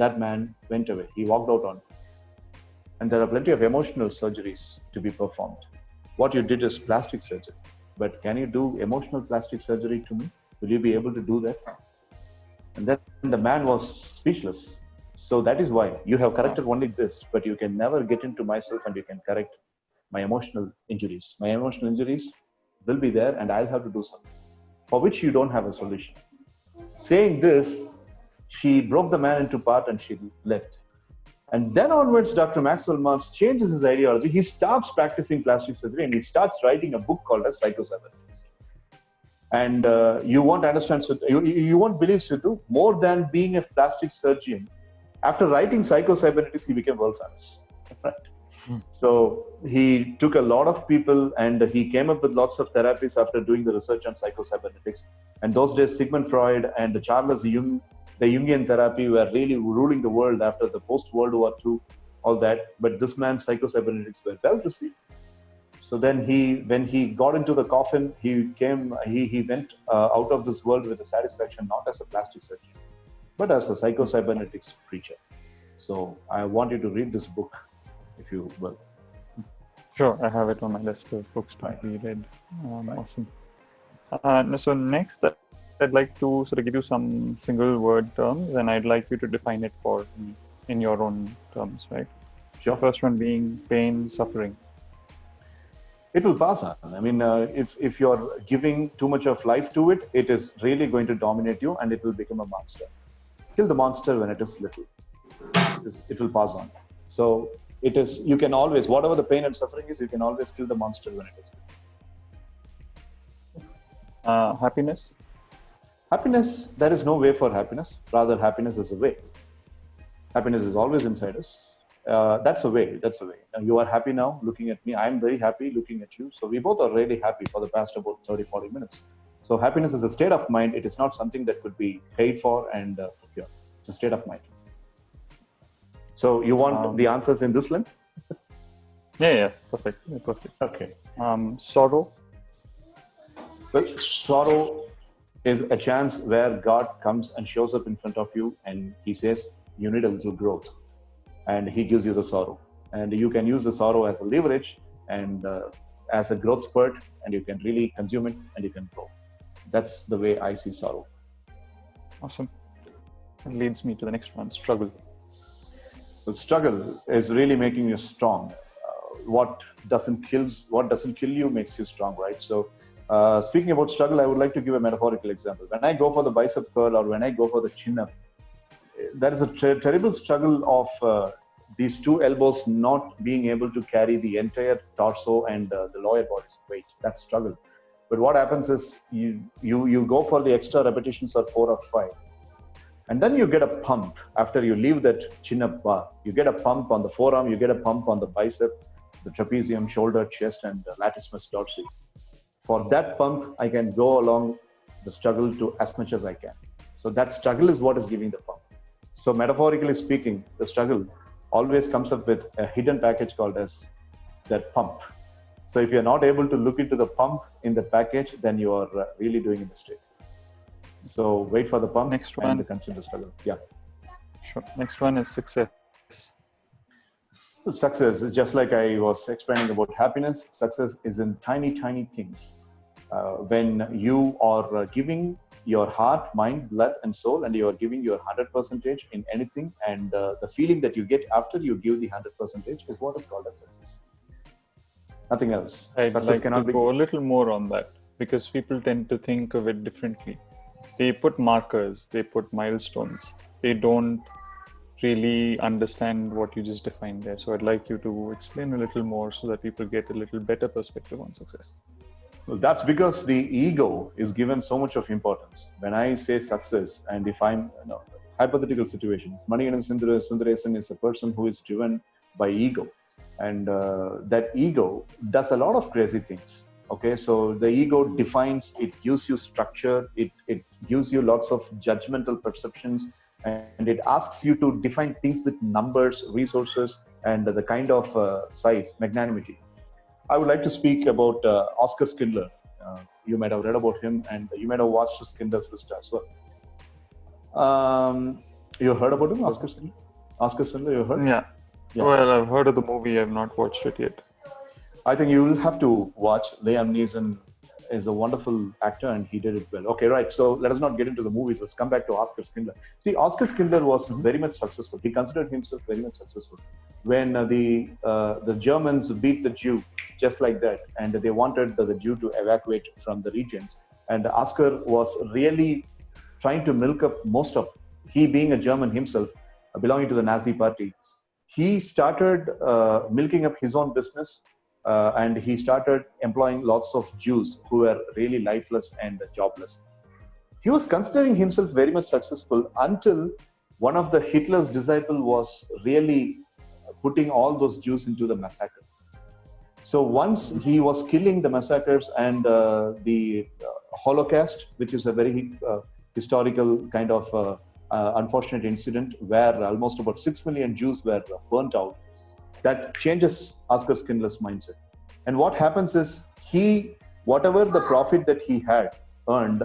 B: that man went away. He walked out on me. And there are plenty of emotional surgeries to be performed. What you did is plastic surgery. But can you do emotional plastic surgery to me? Will you be able to do that?" And then the man was speechless. So that is why you have corrected only this, but you can never get into myself and you can correct my emotional injuries. My emotional injuries will be there and I'll have to do something for which you don't have a solution. Saying this, she broke the man into part and she left. And then onwards, Dr. Maxwell Maltz changes his ideology. He stops practicing plastic surgery and he starts writing a book called as Psycho-Cybernetics. And you won't understand, you won't believe, Sidhu, more than being a plastic surgeon. After writing Psycho-Cybernetics, he became world famous. Right? So he took a lot of people and he came up with lots of therapies after doing the research on Psycho-Cybernetics. And those days, Sigmund Freud and Charles Jung, the Jungian therapy, were really ruling the world after the post-World War II, all that. But this man's Psycho-Cybernetics were well received. So then when he got into the coffin, he went out of this world with a satisfaction, not as a plastic surgeon, but as a Psycho-Cybernetics preacher. So I want you to read this book, if you will.
C: Sure, I have it on my list of books to be read. Awesome. So next, I'd like to sort of give you some single word terms, and I'd like you to define it for me in your own terms, right?
B: Sure.
C: First one being pain, suffering.
B: It will pass on. I mean, if you're giving too much of life to it, it is really going to dominate you and it will become a monster. Kill the monster when it is little. It will pass on. So it is, you can always, whatever the pain and suffering is, you can always kill the monster when it is little.
C: Happiness.
B: Happiness, there is no way for happiness. Rather, happiness is a way. Happiness is always inside us. That's a way. Now, you are happy now looking at me. I'm very happy looking at you. So we both are really happy for the past about 30, 40 minutes. So happiness is a state of mind. It is not something that could be paid for and procured. It's a state of mind. So you want the answers in this length?
C: Yeah, perfect.
B: Okay.
C: Sorrow.
B: Well, sorrow is a chance where God comes and shows up in front of you and he says, you need a little growth. And he gives you the sorrow. And you can use the sorrow as a leverage and as a growth spurt, and you can really consume it and you can grow. That's the way I see sorrow.
C: Awesome. That leads me to the next one, struggle.
B: The struggle is really making you strong. What doesn't kill you makes you strong, right? So speaking about struggle, I would like to give a metaphorical example. When I go for the bicep curl or when I go for the chin-up, there is a terrible struggle of these two elbows not being able to carry the entire torso and the lower body's weight. That's struggle. But what happens is you go for the extra repetitions of 4 or 5. And then you get a pump after you leave that chin-up bar. You get a pump on the forearm, you get a pump on the bicep, the trapezium, shoulder, chest, and the latissimus dorsi. For that pump, I can go along the struggle to as much as I can. So that struggle is what is giving the pump. So metaphorically speaking, the struggle always comes up with a hidden package called as that pump. So if you're not able to look into the pump in the package, then you are really doing a mistake. So wait for the pump
C: Next
B: and
C: one.
B: continue to struggle. Yeah.
C: Sure. Next one is success.
B: So success is just like I was explaining about happiness. Success is in tiny, tiny things. When you are giving your heart, mind, blood, and soul, and you are giving your 100% in anything, and the feeling that you get after you give the 100% is what is called as success. Nothing else.
C: I'd
B: Success
C: like to
B: cannot be.
C: go a little more on that because people tend to think of it differently. They put markers, they put milestones. They don't really understand what you just defined there. So I'd like you to explain a little more so that people get a little better perspective on success.
B: Well, that's because the ego is given so much of importance. When I say success, and if I'm, hypothetical situation, if Manikandan Sundaresan is a person who is driven by ego, and that ego does a lot of crazy things. Okay, so the ego defines, it gives you structure, it gives you lots of judgmental perceptions, and it asks you to define things with numbers, resources, and the kind of size, magnanimity. I would like to speak about Oscar Schindler. You might have read about him, and you might have watched Schindler's List as well. You heard about him, Oscar Schindler? Oscar Schindler, you heard?
C: Yeah. Well, I've heard of the movie. I've not watched it yet.
B: I think you will have to watch. Liam Neeson is a wonderful actor, and he did it well. Okay, right. So let us not get into the movies. Let's come back to Oscar Schindler. See, Oscar Schindler was very much successful. He considered himself very much successful. When the Germans beat the Jew, just like that, and they wanted the Jew to evacuate from the regions, and Oscar was really trying to milk up most of. He, being a German himself, belonging to the Nazi party, he started milking up his own business. And he started employing lots of Jews who were really lifeless and jobless. He was considering himself very much successful until one of the Hitler's disciples was really putting all those Jews into the massacre. So once he was killing the massacres and the Holocaust, which is a very historical kind of unfortunate incident where almost about 6 million Jews were burnt out, that changes Oscar Schindler's mindset. And what happens is whatever the profit that he had earned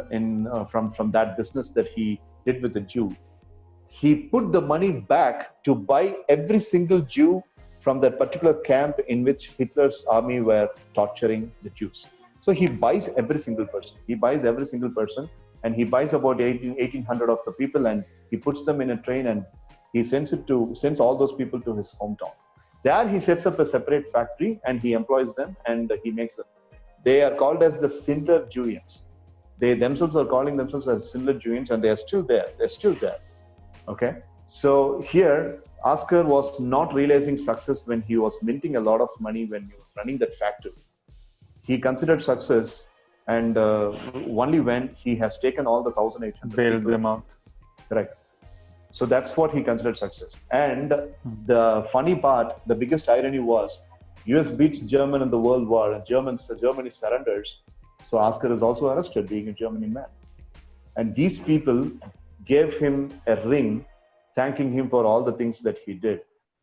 B: from that business that he did with the Jew, he put the money back to buy every single Jew from that particular camp in which Hitler's army were torturing the Jews. So he buys every single person. He buys every single person, and he buys about 1,800 of the people, and he puts them in a train, and he sends all those people to his hometown. There he sets up a separate factory, and he employs them, and he makes them. They are called as the Schindler Jews. They themselves are calling themselves as Schindler Jews, and they are still there. They're still there. Okay. So here, Oscar was not realizing success when he was minting a lot of money when he was running that factory. He considered success, and only when he has taken all the 1,800
C: Bailed
B: people,
C: them out.
B: Correct. So that's what he considered success. And the funny part, the biggest irony was, US beats Germany in the World War, and Germany surrenders. So Oscar is also arrested, being a German man. And these people gave him a ring, thanking him for all the things that he did.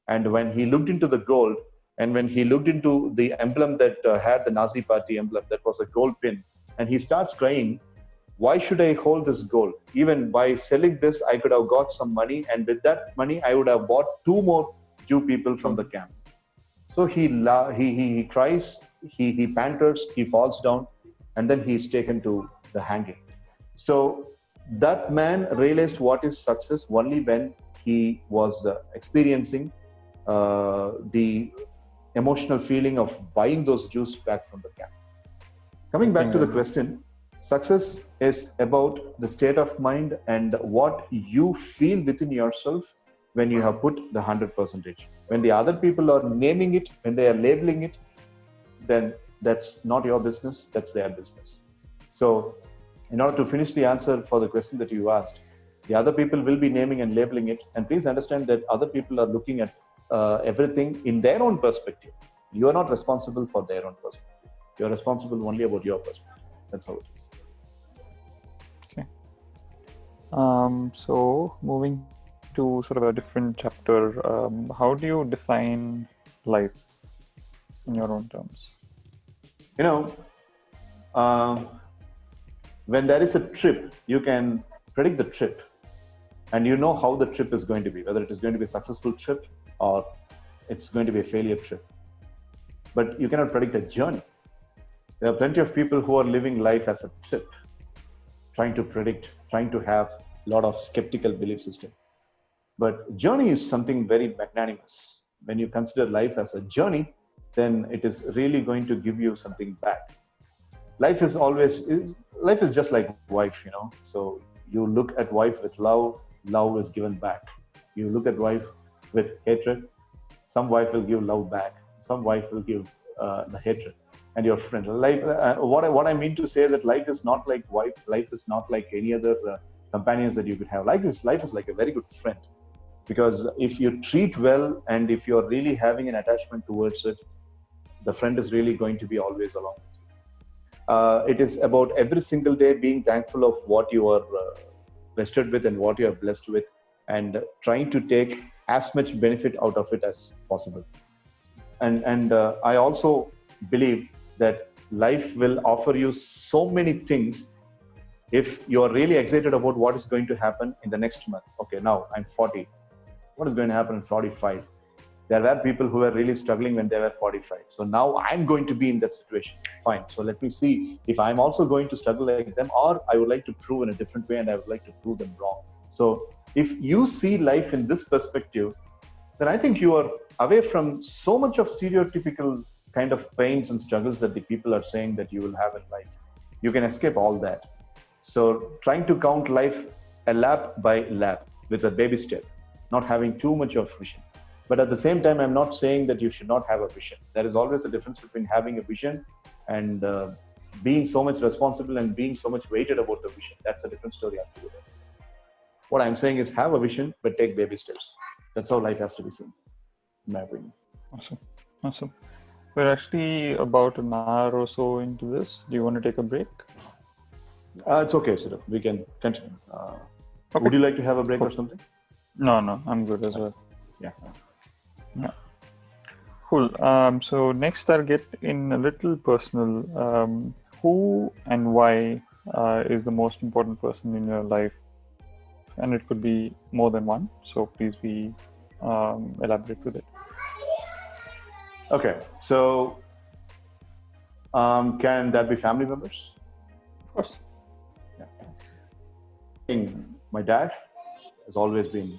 B: And when he looked into the gold, and when he looked into the emblem that had the Nazi party emblem, that was a gold pin, and he starts crying, why should I hold this gold? Even by selling this, I could have got some money, and with that money, I would have bought 2 more Jew people from the camp. So he cries, he panters, he falls down, and then he is taken to the hanging. So that man realized what is success only when he was experiencing the emotional feeling of buying those Jews back from the camp. Coming back to the question, success is about the state of mind and what you feel within yourself when you have put the 100%. When the other people are naming it, when they are labeling it, then that's not your business, that's their business. So in order to finish the answer for the question that you asked, the other people will be naming and labeling it. And please understand that other people are looking at everything in their own perspective. You are not responsible for their own perspective. You are responsible only about your perspective. That's how it is.
C: Okay. So moving to sort of a different chapter, how do you define life in your own terms?
B: You know, um, when there is a trip, you can predict the trip and you know how the trip is going to be, whether it is going to be a successful trip or it's going to be a failure trip. But you cannot predict a journey. There are plenty of people who are living life as a trip, trying to predict, trying to have a lot of skeptical belief system. But journey is something very magnanimous. When you consider life as a journey, then it is really going to give you something back. Life is just like wife, So you look at wife with love, love is given back. You look at wife with hatred, some wife will give love back, some wife will give the hatred. And your friend, what I mean to say that life is not like wife, life is not like any other companions that you could have. Life is like a very good friend, because if you treat well and if you're really having an attachment towards it, the friend is really going to be always along with you. It is about every single day being thankful of what you are vested with and what you are blessed with, and trying to take as much benefit out of it as possible. And I also believe that life will offer you so many things if you are really excited about what is going to happen in the next month. Okay, now I'm 40. What is going to happen in 45? There were people who were really struggling when they were 45. So now I'm going to be in that situation. Fine. So let me see if I'm also going to struggle like them, or I would like to prove in a different way and I would like to prove them wrong. So if you see life in this perspective, then I think you are away from so much of stereotypical kind of pains and struggles that the people are saying that you will have in life. You can escape all that. So trying to count life a lap by lap with a baby step, not having too much of vision. But at the same time, I'm not saying that you should not have a vision. There is always a difference between having a vision and being so much responsible and being so much weighted about the vision. That's a different story altogether. What I'm saying is have a vision, but take baby steps. That's how life has to be seen, in my opinion.
C: Awesome. We're actually about an hour or so into this. Do you want to take a break?
B: It's okay, Siddharth. We can continue.
C: Okay.
B: Would you like to have a break or something?
C: No, I'm good as well.
B: Yeah.
C: Cool. So next I'll get in a little personal. Who and why is the most important person in your life? And it could be more than one. So please be elaborate with it.
B: Okay. So can that be family members?
C: Of course.
B: Yeah. My dad has always been.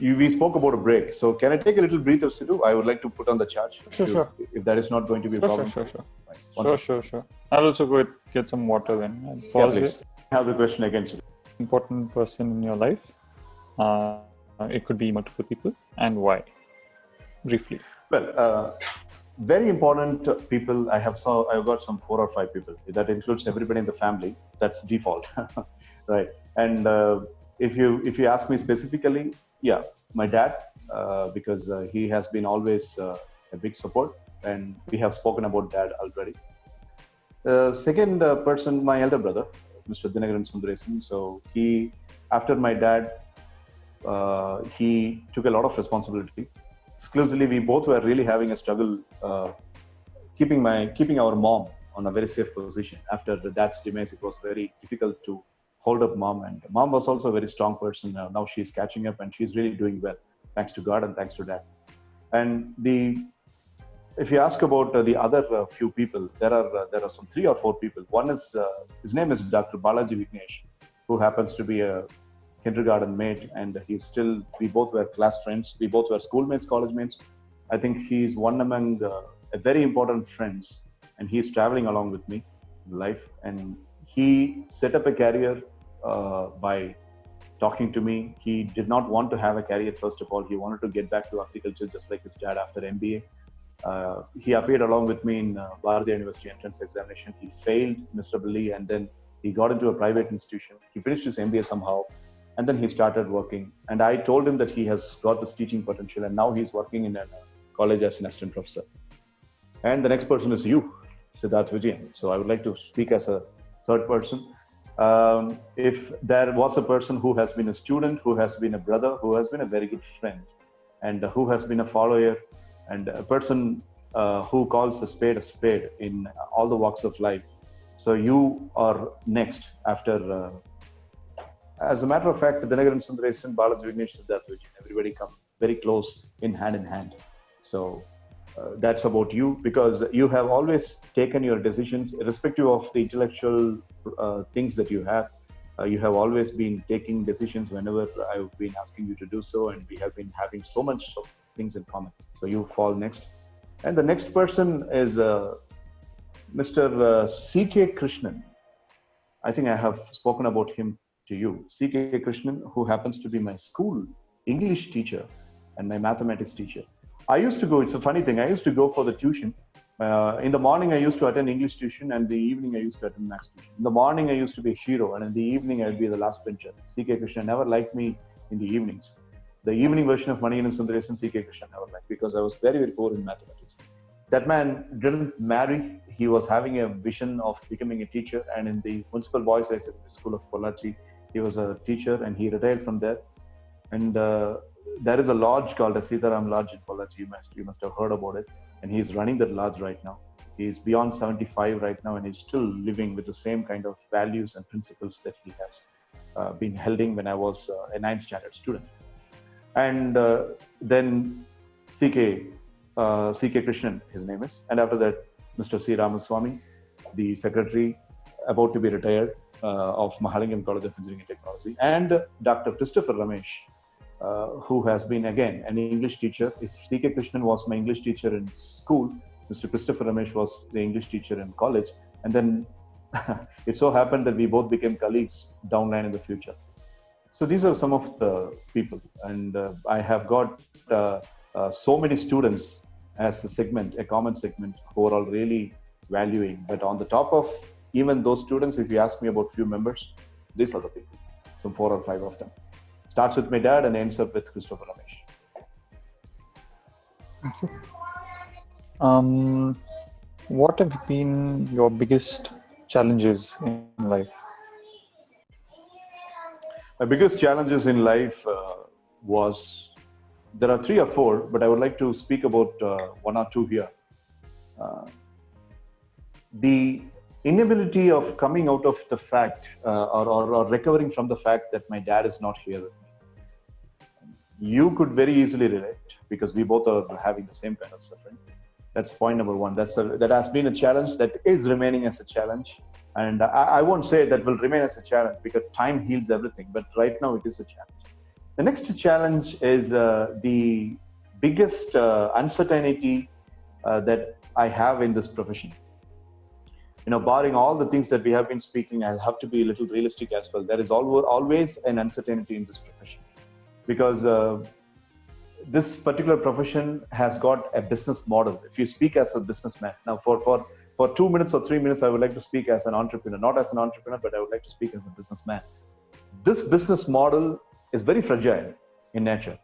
B: We spoke about a break, so can I take a little breather, Sidhu? I would like to put on the charge.
C: Sure.
B: If that is not going to be a problem.
C: Sure.
B: Right.
C: Sure. I'll also go get some water then. I'll
B: Yeah,
C: pause
B: please.
C: it.
B: Have the question again, Sidhu.
C: Important person in your life. It could be multiple people, and why? Briefly.
B: Well, very important people. I've got some 4 or 5 people. That includes everybody in the family. That's default, right? And if you ask me specifically, yeah, my dad, because he has been always a big support, and we have spoken about dad already. Second person, my elder brother, Mr. Sundaresan. So he, after my dad, he took a lot of responsibility. Exclusively, we both were really having a struggle keeping our mom on a very safe position. After the dad's demise, it was very difficult to hold up mom, and mom was also a very strong person. Now she's catching up and she's really doing well, thanks to God and thanks to dad. And if you ask about the other few people, there are some 3 or 4 people. One is his name is Dr. Pollachi, who happens to be a kindergarten mate, and we both were class friends. We both were schoolmates, college mates. I think he's one among a very important friends, and he's traveling along with me in life. And he set up a career by talking to me. He did not want to have a career, first of all. He wanted to get back to agriculture just like his dad after MBA. He appeared along with me in Bharatiya University entrance examination. He failed miserably, and then he got into a private institution. He finished his MBA somehow, and then he started working. And I told him that he has got this teaching potential, and now he's working in a college as an assistant professor. And the next person is you, Siddharth Vijayan. So I would like to speak as a third person. If there was a person who has been a student, who has been a brother, who has been a very good friend, and who has been a follower, and a person who calls a spade in all the walks of life. So you are next after. As a matter of fact, Dinagaran Sundaresan, Balaji Vignesh Siddharth, everybody come very close in hand. So that's about you, because you have always taken your decisions irrespective of the intellectual things that you have. You have always been taking decisions whenever I've been asking you to do so, and we have been having so much of things in common. So you fall next. And the next person is Mr. C.K. Krishnan. I think I have spoken about him to you. C.K. Krishnan, who happens to be my school English teacher and my mathematics teacher. I used to go, it's a funny thing, I used to go for the tuition. In the morning, I used to attend English tuition, and the evening, I used to attend maths tuition. In the morning, I used to be a hero, and in the evening, I'd be the last bencher. C.K. Krishnan never liked me in the evenings. The evening version of Manikandan Sundaresan, C.K. Krishnan never liked, because I was very, very poor in mathematics. That man didn't marry. He was having a vision of becoming a teacher, and in the municipal boys' high school of Pollachi, he was a teacher, and he retired from there. And there is a lodge called a Sitaram Lodge in Pollachi. You must have heard about it. And he's running that lodge right now. He's beyond 75 right now, and he's still living with the same kind of values and principles that he has been holding when I was a 9th standard student. And then C.K. Krishnan, his name is. And after that, Mr. C. Ramaswamy, the secretary, about to be retired of Mahalingam College of Engineering and Technology. And Dr. Christopher Ramesh, who has been, again, an English teacher. If C.K. Krishnan was my English teacher in school, Mr. Christopher Ramesh was the English teacher in college. And then it so happened that we both became colleagues downline in the future. So these are some of the people. And I have got so many students as a common segment, who are all really valuing. But on the top of even those students, if you ask me about few members, these are the people, some 4 or 5 of them. Starts with my dad and ends up with Christopher
C: Ramesh. What have been your biggest challenges in life?
B: My biggest challenges in life there are 3 or 4, but I would like to speak about 1 or 2 here. The inability of coming out of the fact or recovering from the fact that my dad is not here. You could very easily relate, because we both are having the same kind of suffering. That's point number 1. That has been a challenge, that is remaining as a challenge. And I won't say that will remain as a challenge, because time heals everything. But right now it is a challenge. The next challenge is the biggest uncertainty that I have in this profession. Barring all the things that we have been speaking, I'll have to be a little realistic as well. There is always an uncertainty in this profession, because this particular profession has got a business model. If you speak as a businessman, now for 2 minutes or 3 minutes, I would like to speak as an entrepreneur, not as an entrepreneur, but I would like to speak as a businessman. This business model is very fragile in nature,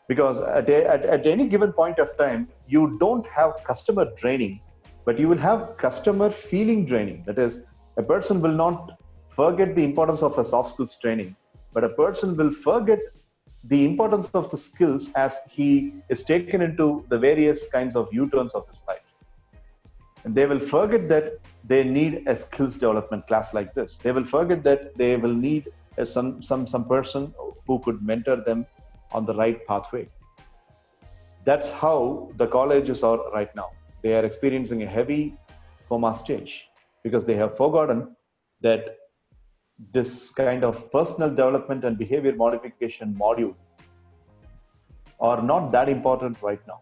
B: because at any given point of time, you don't have customer training, but you will have customer feeling training. That is, a person will not forget the importance of a soft skills training, but a person will forget the importance of the skills as he is taken into the various kinds of U-turns of his life. And they will forget that they need a skills development class like this. They will forget that they will need some person who could mentor them on the right pathway. That's how the colleges are right now. They are experiencing a heavy coma stage, because they have forgotten that this kind of personal development and behavior modification module are not that important right now.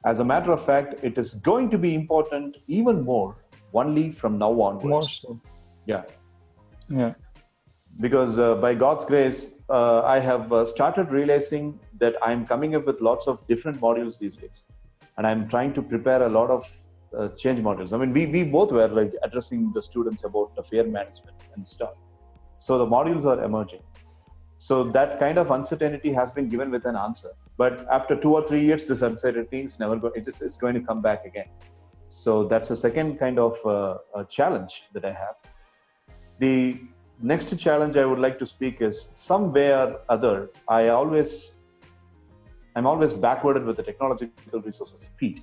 B: As a matter of fact, it is going to be important even more only from now onwards.
C: More so.
B: Yeah.
C: Because
B: by God's grace, I have started realizing that I'm coming up with lots of different modules these days. And I'm trying to prepare a lot of change modules. I mean, we both were like addressing the students about the fear management and stuff. So the modules are emerging. So that kind of uncertainty has been given with an answer. But after 2 or 3 years, this uncertainty is never going. It's going to come back again. So that's a second kind of challenge that I have. The next challenge I would like to speak is, some way or other, I'm always backwarded with the technological resources speed.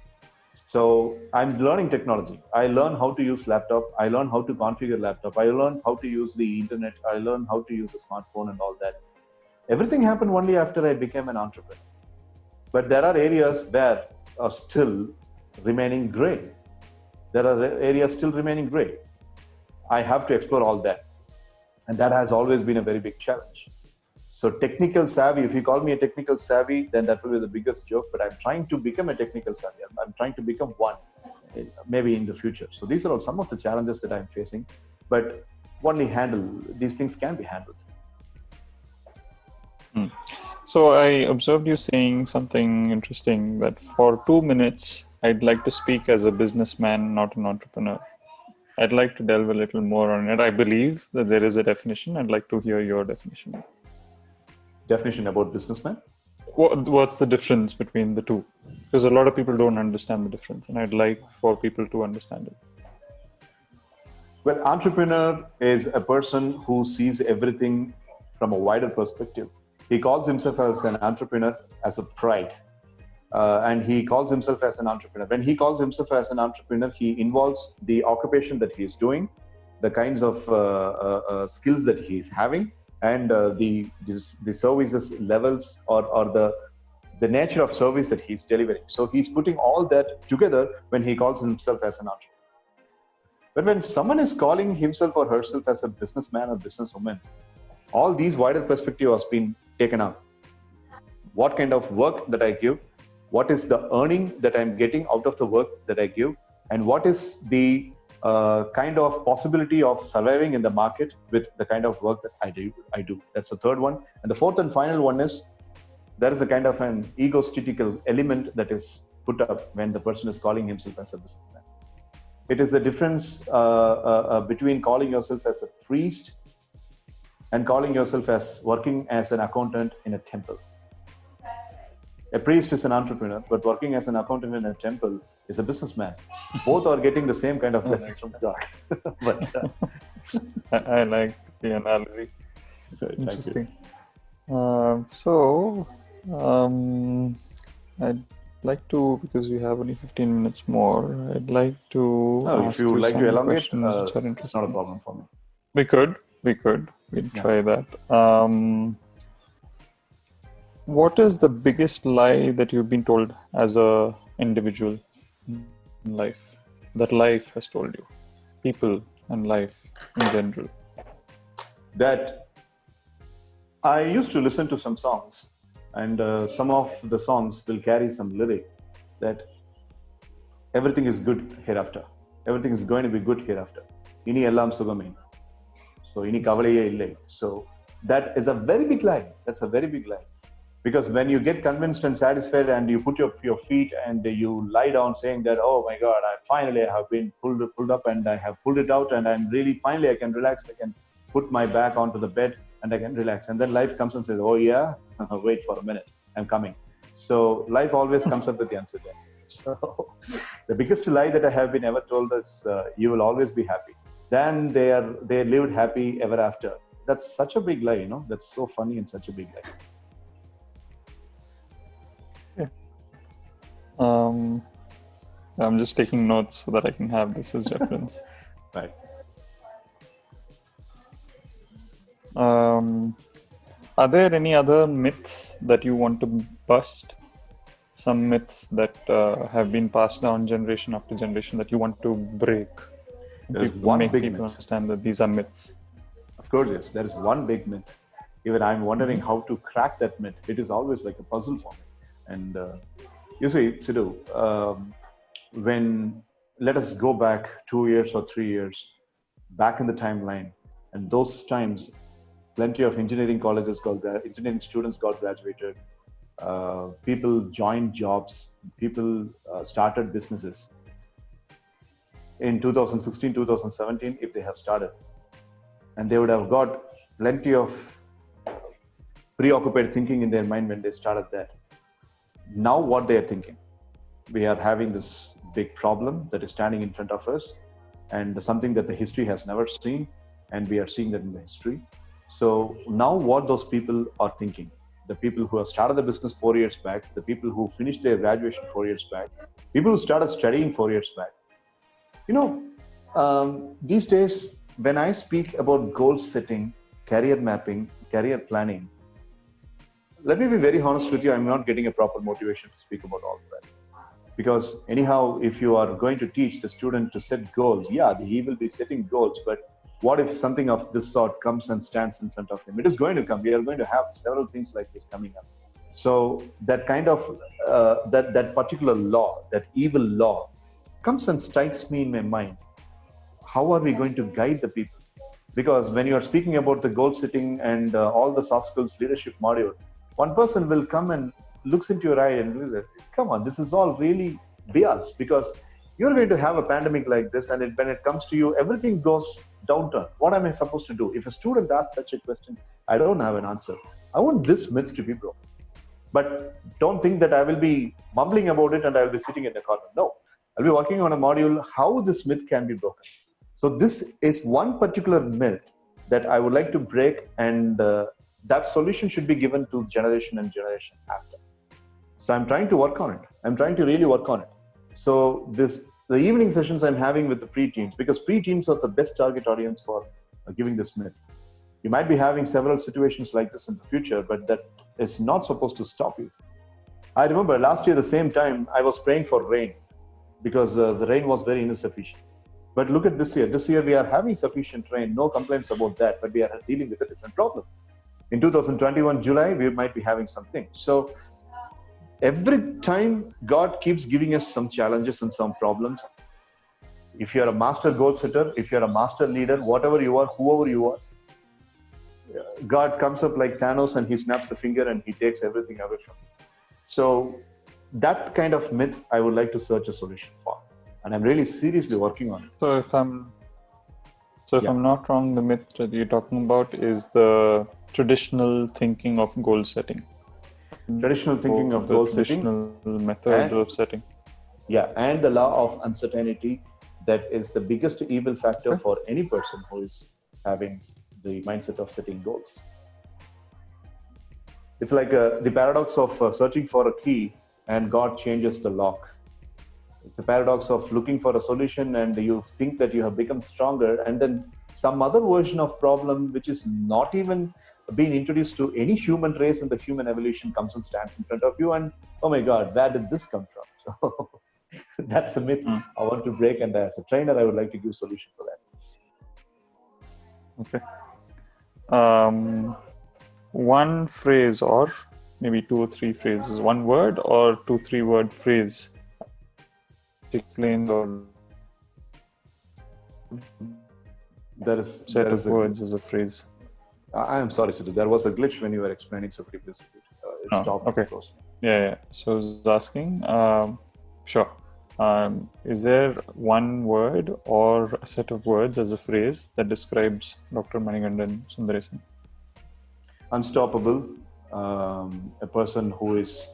B: So I'm learning technology. I learn how to use laptop. I learn how to configure laptop. I learn how to use the internet. I learn how to use a smartphone and all that. Everything happened only after I became an entrepreneur. But there are areas where are still remaining gray. There are areas still remaining gray. I have to explore all that. And that has always been a very big challenge. So technical savvy, if you call me a technical savvy, then that will be the biggest joke, but I'm trying to become a technical savvy. I'm trying to become one, maybe in the future. So these are all some of the challenges that I'm facing, but these things can be handled.
C: So I observed you saying something interesting, that for 2 minutes, I'd like to speak as a businessman, not an entrepreneur. I'd like to delve a little more on it. I believe that there is a definition. I'd like to hear your definition.
B: Definition about businessman?
C: What's the difference between the two? Because a lot of people don't understand the difference, and I'd like for people to understand it.
B: Well, entrepreneur is a person who sees everything from a wider perspective. He calls himself as an entrepreneur as a pride. And he calls himself as an entrepreneur. When he calls himself as an entrepreneur, he involves the occupation that he is doing, the kinds of skills that he is having, and the services levels or the nature of service that he's delivering. So he's putting all that together when he calls himself as an entrepreneur. But when someone is calling himself or herself as a businessman or businesswoman, all these wider perspective has been taken out. What kind of work that I give, what is the earning that I'm getting out of the work that I give, and what is the kind of possibility of surviving in the market with the kind of work that I do. That's the third one. And the fourth and final one is there is a kind of an egotistical element that is put up when the person is calling himself as a businessman. It is the difference between calling yourself as a priest and calling yourself as working as an accountant in a temple. A priest is an entrepreneur, but working as an accountant in a temple is a businessman. Both are getting the same kind of blessings from God. But
C: I like the analogy. Interesting. I'd like to, because we have only 15 minutes more, I'd like to ask
B: if you would like
C: some
B: to elongate,
C: questions which are interesting.
B: it's not a problem for me.
C: We could. We'll try that. What is the biggest lie that you've been told as a individual in life, that life has told you? People and life in general.
B: That I used to listen to some songs, and some of the songs will carry some lyric that everything is good hereafter. Everything is going to be good hereafter. Ini ellam sugame. So ini kavalaye ille. So that is a very big lie. That's a very big lie. Because when you get convinced and satisfied and you put your feet and you lie down saying that, oh my God, I have been pulled up and I have pulled it out and I'm really, finally I can relax. I can put my back onto the bed and I can relax. And then life comes and says, oh yeah, wait for a minute, I'm coming. So life always comes up with the answer there. So the biggest lie that I have been ever told is, you will always be happy. Then they lived happy ever after. That's such a big lie, that's so funny and such a big lie.
C: I'm just taking notes so that I can have this as reference.
B: Right.
C: Are there any other myths that you want to bust? Some myths that have been passed down generation after generation that you want to break?
B: There's one
C: make
B: big
C: people
B: myth.
C: understand that these are myths.
B: Of course, yes. There is one big myth. Even I'm wondering how to crack that myth. It is always like a puzzle for me. And you see, Sidhu, let us go back 2 years or 3 years back in the timeline, and those times, plenty of engineering students got graduated. People joined jobs. People started businesses. In 2016, 2017, if they have started, and they would have got plenty of preoccupied thinking in their mind when they started that. Now what they are thinking, we are having this big problem that is standing in front of us, and something that the history has never seen, and we are seeing that in the history. So now what those people are thinking, the people who have started the business 4 years back, the people who finished their graduation 4 years back, people who started studying 4 years back. These days, when I speak about goal setting, career mapping, career planning, let me be very honest with you, I'm not getting a proper motivation to speak about all of that. Because anyhow, if you are going to teach the student to set goals, yeah, he will be setting goals, but what if something of this sort comes and stands in front of him? It is going to come. We are going to have several things like this coming up. So that kind of, that particular law, that evil law, comes and strikes me in my mind. How are we going to guide the people? Because when you are speaking about the goal setting and all the soft skills leadership module, one person will come and looks into your eye and will say, come on, this is all really BS, because you're going to have a pandemic like this, and when it comes to you, everything goes downturn. What am I supposed to do? If a student asks such a question, I don't have an answer. I want this myth to be broken. But don't think that I will be mumbling about it and I will be sitting in the corner. No, I'll be working on a module, how this myth can be broken. So this is one particular myth that I would like to break, and that solution should be given to generation and generation after. So I'm trying to work on it. I'm trying to really work on it. So the evening sessions I'm having with the pre-teens, because pre-teens are the best target audience for giving this myth. You might be having several situations like this in the future, but that is not supposed to stop you. I remember last year, the same time, I was praying for rain because the rain was very insufficient. But look at this year. This year we are having sufficient rain, no complaints about that, but we are dealing with a different problem. In 2021 July, we might be having something. So every time God keeps giving us some challenges and some problems. If you're a master goal setter, if you're a master leader, whatever you are, whoever you are, God comes up like Thanos and he snaps the finger and he takes everything away from you. So that kind of myth, I would like to search a solution for. And I'm really seriously working on it.
C: So if I'm not wrong, the myth that you're talking about is the traditional thinking of goal setting.
B: Traditional thinking of goal setting.
C: Traditional methods of setting.
B: Yeah, and the law of uncertainty, that is the biggest evil factor for any person who is having the mindset of setting goals. It's like the paradox of searching for a key and God changes the lock. It's a paradox of looking for a solution and you think that you have become stronger, and then some other version of problem which is not even being introduced to any human race in the human evolution comes and stands in front of you, and oh my God, where did this come from? So that's a myth I want to break, and as a trainer I would like to give a solution for that.
C: Okay. One phrase, or maybe 2 or 3 phrases, one word or 2-3 word phrase explains or set of words as a phrase.
B: I am sorry, Sidhu. There was a glitch when you were explaining, so could you please repeat? It stopped.
C: Okay. Yeah. So I was asking, sure. Is there one word or a set of words as a phrase that describes Dr. Manikandan Sundaresan?
B: Unstoppable, a person who is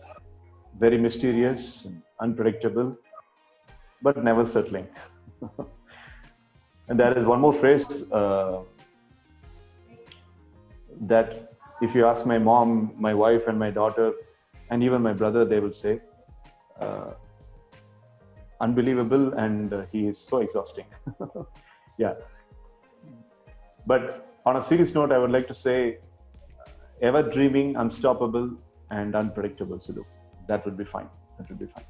B: very mysterious and unpredictable, but never settling. And there is one more phrase that if you ask my mom, my wife and my daughter, and even my brother, they will say, unbelievable, and he is so exhausting. Yeah. But on a serious note, I would like to say, ever dreaming, unstoppable, and unpredictable, Sidhu. That would be fine. That would be fine.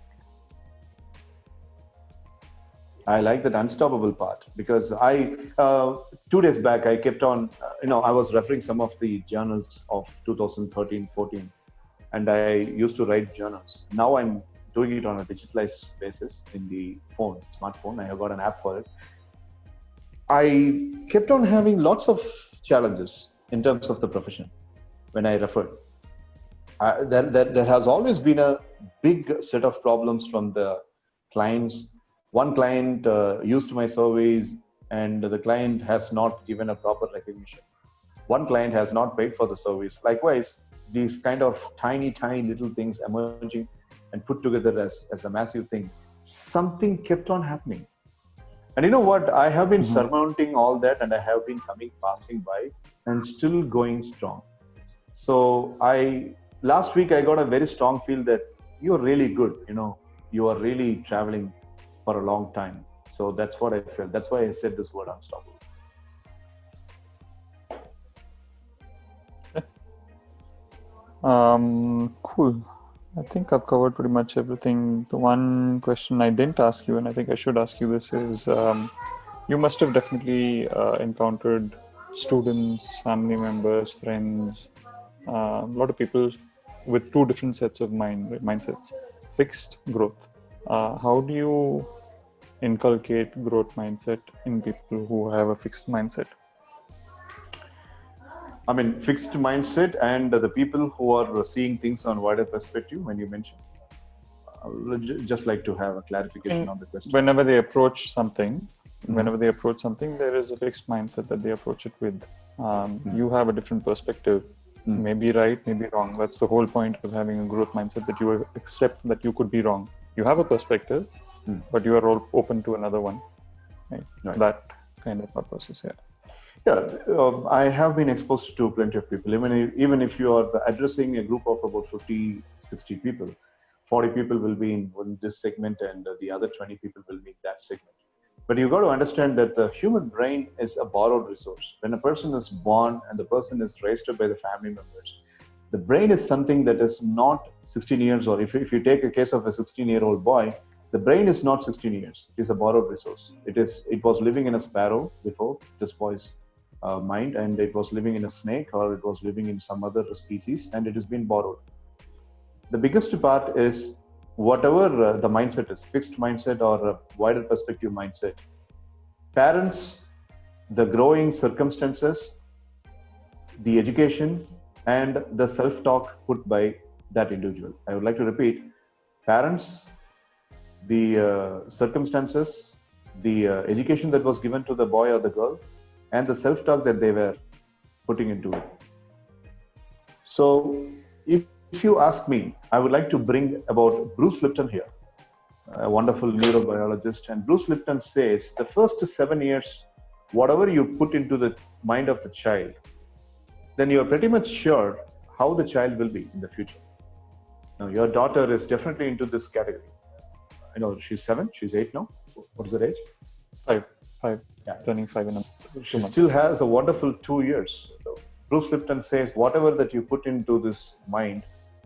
B: I like that unstoppable part because 2 days back, I kept on, I was referring some of the journals of 2013-14, and I used to write journals. Now I'm doing it on a digitalized basis in the smartphone. I have got an app for it. I kept on having lots of challenges in terms of the profession when I referred. There has always been a big set of problems from the clients. One client used my surveys and the client has not given a proper recognition. One client has not paid for the service. Likewise, these kind of tiny little things emerging and put together as a massive thing, something kept on happening. And you know what? I have been surmounting all that, and I have been passing by and still going strong. So I last week I got a very strong feel that you're really good. You are really traveling for a long time. So that's what I felt. That's why I said this word unstoppable.
C: Cool. I think I've covered pretty much everything. The one question I didn't ask you, and I think I should ask you this, is you must have definitely encountered students, family members, friends, a lot of people with two different sets of mindsets. Fixed growth. How do you inculcate growth mindset in people who have a fixed mindset?
B: I mean, fixed mindset and the people who are seeing things on wider perspective when you mentioned. I would just like to have a clarification on the question.
C: Whenever they approach something, there is a fixed mindset that they approach it with. You have a different perspective, maybe right, maybe wrong. That's the whole point of having a growth mindset, that you accept that you could be wrong. You have a perspective, but you are all open to another one. Right? That kind of a process, yeah.
B: Yeah, I have been exposed to plenty of people. Even if you are addressing a group of about 50, 60 people, 40 people will be in this segment and the other 20 people will be in that segment. But you've got to understand that the human brain is a borrowed resource. When a person is born and the person is raised up by the family members, the brain is something that is not 16 years old. If you take a case of a 16-year-old boy, the brain is not 16 years. It is a borrowed resource. It was living in a sparrow before, this boy's mind, and it was living in a snake, or it was living in some other species, and it has been borrowed. The biggest part is whatever the mindset is, fixed mindset or a wider perspective mindset. Parents, the growing circumstances, the education, and the self-talk put by that individual. I would like to repeat: parents, the circumstances, the education that was given to the boy or the girl, and the self-talk that they were putting into it. So if you ask me, I would like to bring about Bruce Lipton here, a wonderful neurobiologist. And Bruce Lipton says the first 7 years, whatever you put into the mind of the child, then you're pretty much sure how the child will be in the future. Now, your daughter is definitely into this category. I know she's 7, she's 8 now. What is her age?
C: 5.
B: Yeah.
C: Turning 5 in a
B: She still has a wonderful 2 years. So Bruce Lipton says whatever that you put into this mind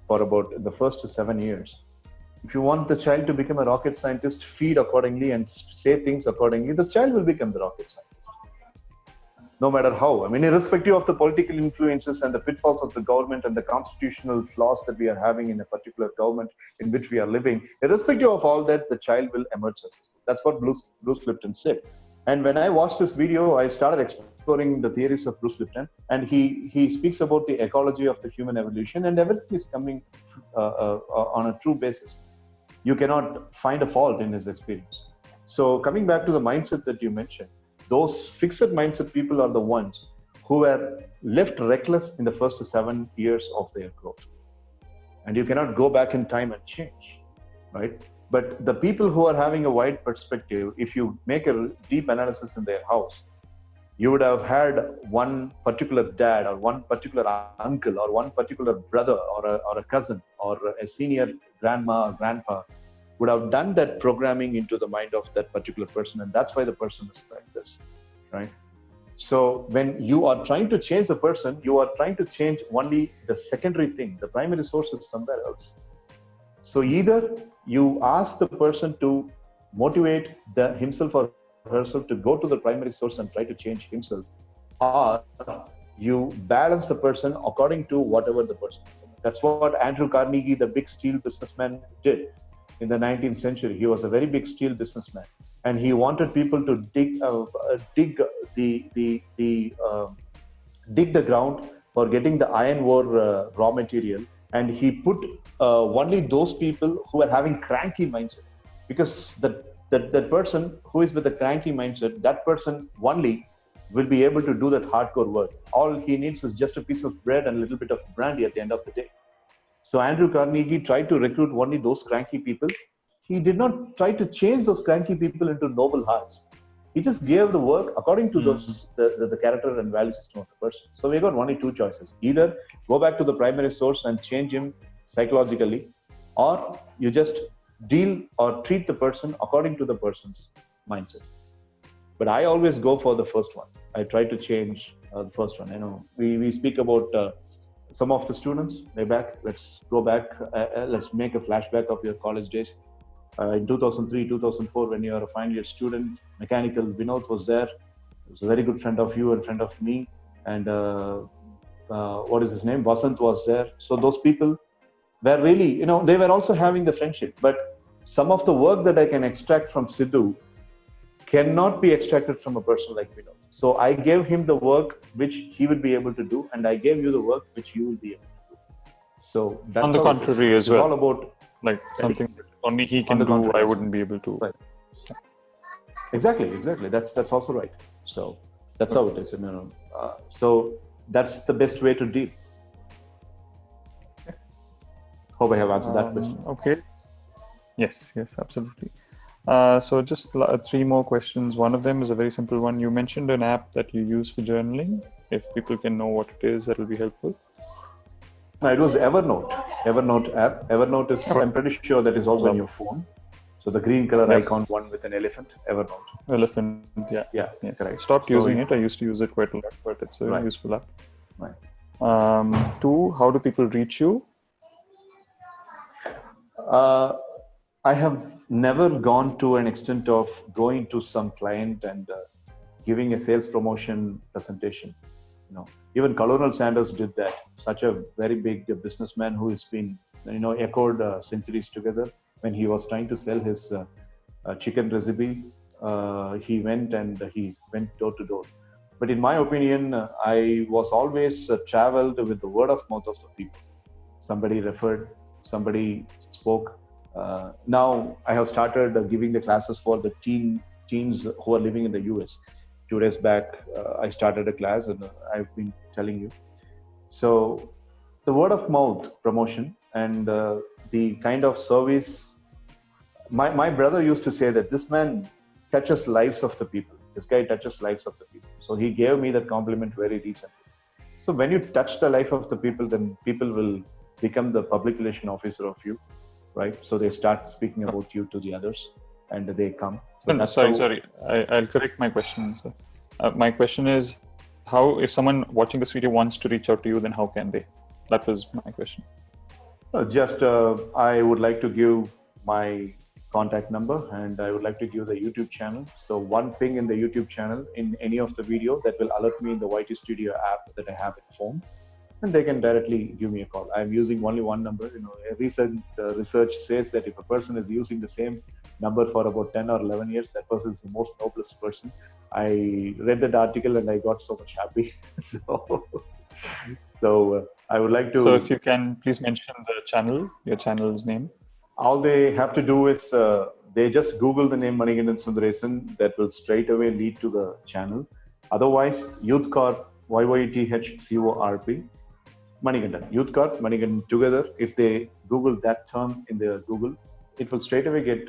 B: for about the first 7 years, if you want the child to become a rocket scientist, feed accordingly and say things accordingly, the child will become the rocket scientist. No matter how. I mean, irrespective of the political influences and the pitfalls of the government and the constitutional flaws that we are having in a particular government in which we are living, irrespective of all that, the child will emerge successful. That's what Bruce Lipton said. And when I watched this video, I started exploring the theories of Bruce Lipton, and he speaks about the ecology of the human evolution, and everything is coming on a true basis. You cannot find a fault in his experience. So coming back to the mindset that you mentioned, those fixed mindset people are the ones who were left reckless in the first 7 years of their growth. And you cannot go back in time and change, right? But the people who are having a wide perspective, if you make a deep analysis in their house, you would have had one particular dad or one particular uncle or one particular brother or a cousin or a senior grandma or grandpa would have done that programming into the mind of that particular person. And that's why the person is like this, right? So when you are trying to change the person, you are trying to change only the secondary thing. The primary source is somewhere else. So either you ask the person to motivate himself or herself to go to the primary source and try to change himself, or you balance the person according to whatever the person is. That's what Andrew Carnegie, the big steel businessman, did in the 19th century. He was a very big steel businessman, and he wanted people to dig the ground for getting the iron ore raw material. And he put only those people who are having cranky mindset, because that person who is with a cranky mindset, that person only will be able to do that hardcore work. All he needs is just a piece of bread and a little bit of brandy at the end of the day. So Andrew Carnegie tried to recruit only those cranky people. He did not try to change those cranky people into noble hearts. He just gave the work according to the character and value system of the person. So we got only two choices: either go back to the primary source and change him psychologically, or you just deal or treat the person according to the person's mindset. But I always go for the first one. I try to change the first one. We speak about some of the students way back. Let's go back. Let's make a flashback of your college days. In 2003, 2004, when you are a final year student, mechanical, Vinod was there. He was a very good friend of you and friend of me. And what is his name? Vasant was there. So those people were really, they were also having the friendship. But some of the work that I can extract from Sidhu cannot be extracted from a person like Vinod. So I gave him the work which he would be able to do, and I gave you the work which you will be able to do. So that's
C: on the contrary as well.
B: It's all about
C: like something that only he can do. I wouldn't be able to.
B: Right. Exactly. That's also right. So that's how it is. So that's the best way to deal. Hope I have answered that question.
C: Okay. Yes, absolutely. So just three more questions. One of them is a very simple one. You mentioned an app that you use for journaling. If people can know what it is, that will be helpful.
B: It was Evernote app. Evernote is, I'm pretty sure that is also on your phone. So the green color icon, one with an elephant, Evernote.
C: Elephant, yeah.
B: Yes.
C: Correct. Stopped using it. I used to use it quite a lot, but it's a useful app.
B: Right.
C: 2, how do people reach you?
B: I have never gone to an extent of going to some client and giving a sales promotion presentation. Even Colonel Sanders did that. Such a very big businessman who has been, echoed centuries together. When he was trying to sell his chicken recipe, he went door to door. But in my opinion, I was always traveled with the word of mouth of the people. Somebody referred, somebody spoke. Now I have started giving the classes for the teens who are living in the US. 2 days back, I started a class, and I've been telling you. So the word of mouth promotion and the kind of service. My brother used to say that this man touches lives of the people. This guy touches lives of the people. So he gave me that compliment very recently. So when you touch the life of the people, then people will become the public relation officer of you, right? So they start speaking about you to the others, and they come. So
C: sorry. I'll correct my question. My question is, how, if someone watching this video wants to reach out to you, then how can they? That was my question.
B: I would like to give my contact number, and I would like to give the YouTube channel. So one ping in the YouTube channel in any of the video that will alert me in the YT Studio app that I have at phone, and they can directly give me a call. I'm using only one number. Recent research says that if a person is using the same number for about 10 or 11 years, that person is the most noblest person. I read that article and I got so much happy. So I would like to.
C: So if you can please mention the channel, your channel's name.
B: All they have to do is they just Google the name Manikandan Sundaresan. That will straight away lead to the channel. Otherwise, Youth Corp, YYTHCORP, Manikandan. Youth Corp, Manikandan together. If they Google that term in their Google, it will straight away get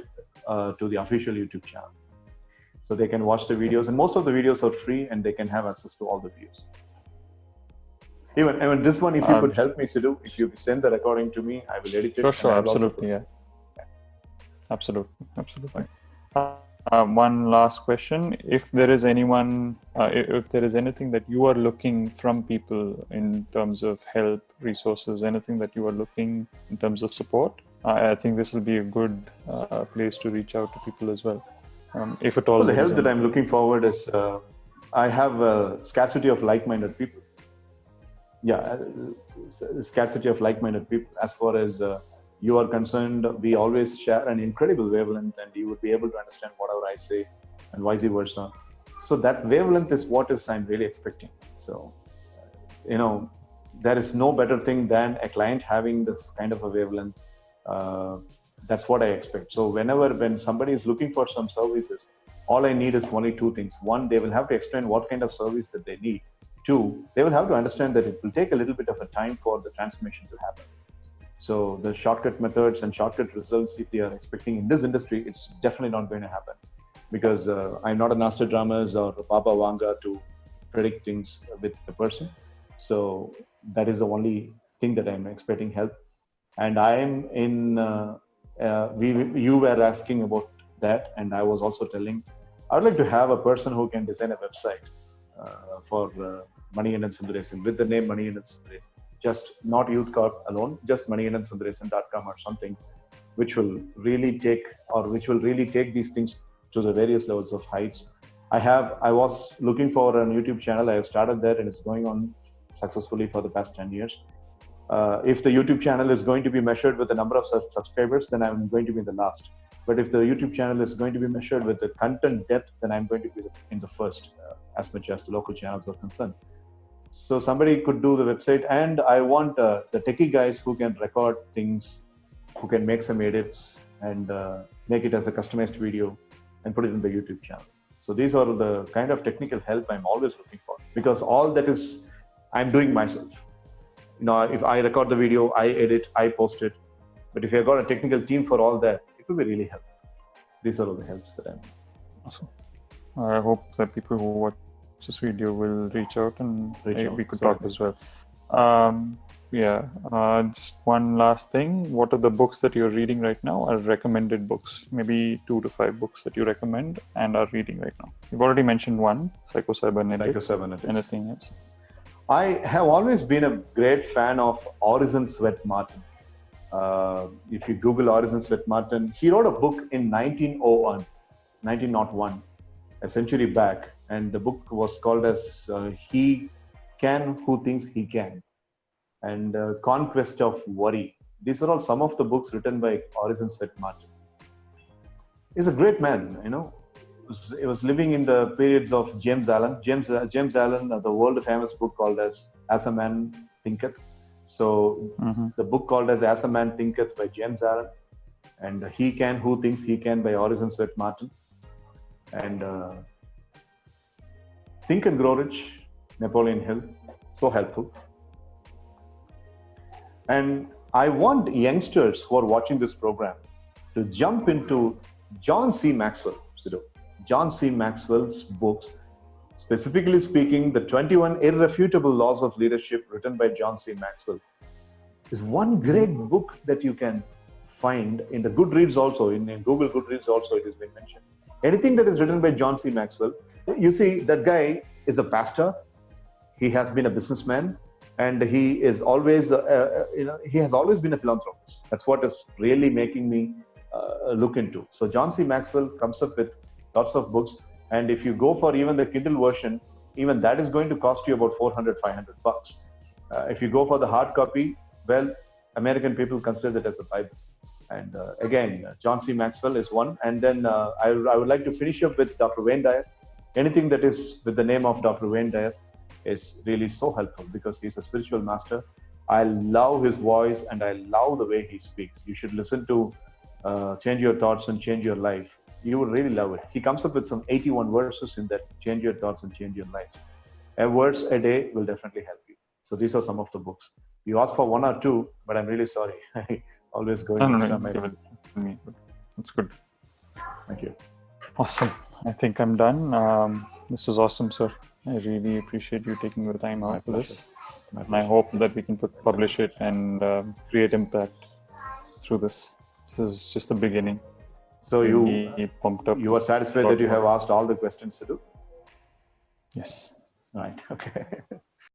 B: to the official YouTube channel. So they can watch the videos, and most of the videos are free, and they can have access to all the videos. Even this one, if you could help me, Sidhu, if you send the recording to me, I will edit it.
C: Sure, absolutely, yeah. Absolutely. One last question: if there is anyone, if there is anything that you are looking from people in terms of help, resources, anything that you are looking in terms of support, I think this will be a good place to reach out to people as well. If at all.
B: Well, the help that I'm looking forward is I have a scarcity of like-minded people. Yeah, scarcity of like-minded people. As far as you are concerned, we always share an incredible wavelength, and you would be able to understand whatever I say, and vice versa. So that wavelength is what I'm really expecting. So, there is no better thing than a client having this kind of a wavelength. That's what I expect. So when somebody is looking for some services, all I need is only two things. One, they will have to explain what kind of service that they need. Two, they will have to understand that it will take a little bit of a time for the transformation to happen. So the shortcut methods and shortcut results, if they are expecting in this industry, it's definitely not going to happen. because I'm not a Nostradamus or Baba Vanga to predict things with the person. So that is the only thing that I'm expecting help. And I am in, you were asking about that, and I was also telling, I would like to have a person who can design a website for Manikandan Sundaresan with the name Manikandan Sundaresan. Just not Youth Corp alone, just manikandansundaresan.com or something, which will really take these things to the various levels of heights. I was looking for a YouTube channel. I have started there, and it's going on successfully for the past 10 years. If the YouTube channel is going to be measured with the number of subscribers, then I'm going to be in the last. But if the YouTube channel is going to be measured with the content depth, then I'm going to be in the first, as much as the local channels are concerned. So somebody could do the website, and I want the techie guys who can record things, who can make some edits and make it as a customized video and put it in the YouTube channel. So these are the kind of technical help I'm always looking for, because all that is I'm doing myself. If I record the video, I edit, I post it. But if you've got a technical team for all that, it will be really helpful. These are all the helps that I'm.
C: Awesome. I hope that people who watch this video will reach out and we could talk as well. Just one last thing. What are the books that you're reading right now? Are recommended books? Maybe 2 to 5 books that you recommend and are reading right now. You've already mentioned one, Psycho-Cybernetics. Anything else?
B: I have always been a great fan of Orison Swett Martin. If you Google Orison Swett Martin, he wrote a book in 1901, a century back, and the book was called as He Can Who Thinks He Can, and Conquest of Worry. These are all some of the books written by Orison Swett Martin. He's a great man, He was living in the periods of James Allen. James Allen, the world famous book called as A Man Thinketh. So the book called as A Man Thinketh by James Allen, and He Can Who Thinks He Can by Orison Swett Martin, and Think and Grow Rich, Napoleon Hill, so helpful. And I want youngsters who are watching this program to jump into John C. Maxwell's books, specifically speaking, the 21 Irrefutable Laws of Leadership written by John C. Maxwell is one great book that you can find in the Goodreads also, in Google Goodreads also it has been mentioned. Anything that is written by John C. Maxwell, you see, that guy is a pastor, he has been a businessman, and he is always, he has always been a philanthropist. That's what is really making me look into. So John C. Maxwell comes up with lots of books, and if you go for even the Kindle version, even that is going to cost you about $400-500. If you go for the hard copy, well, American people consider that as a Bible. And again, John C. Maxwell is one. And then I would like to finish up with Dr. Wayne Dyer. Anything that is with the name of Dr. Wayne Dyer is really so helpful, because he's a spiritual master. I love his voice and I love the way he speaks. You should listen to Change Your Thoughts and Change Your Life. You will really love it. He comes up with some 81 verses in that Change Your Thoughts and Change Your Lives. A verse a day will definitely help you. So these are some of the books. You asked for 1 or 2, but I'm really sorry. I always go extra mile.
C: That's good.
B: Thank you.
C: Awesome. I think I'm done. This was awesome, sir. I really appreciate you taking the time out for this. And I hope that we can publish it and create impact through this. This is just the beginning.
B: So you are satisfied that you have asked all the questions to do?
C: Yes.
B: Right. Okay.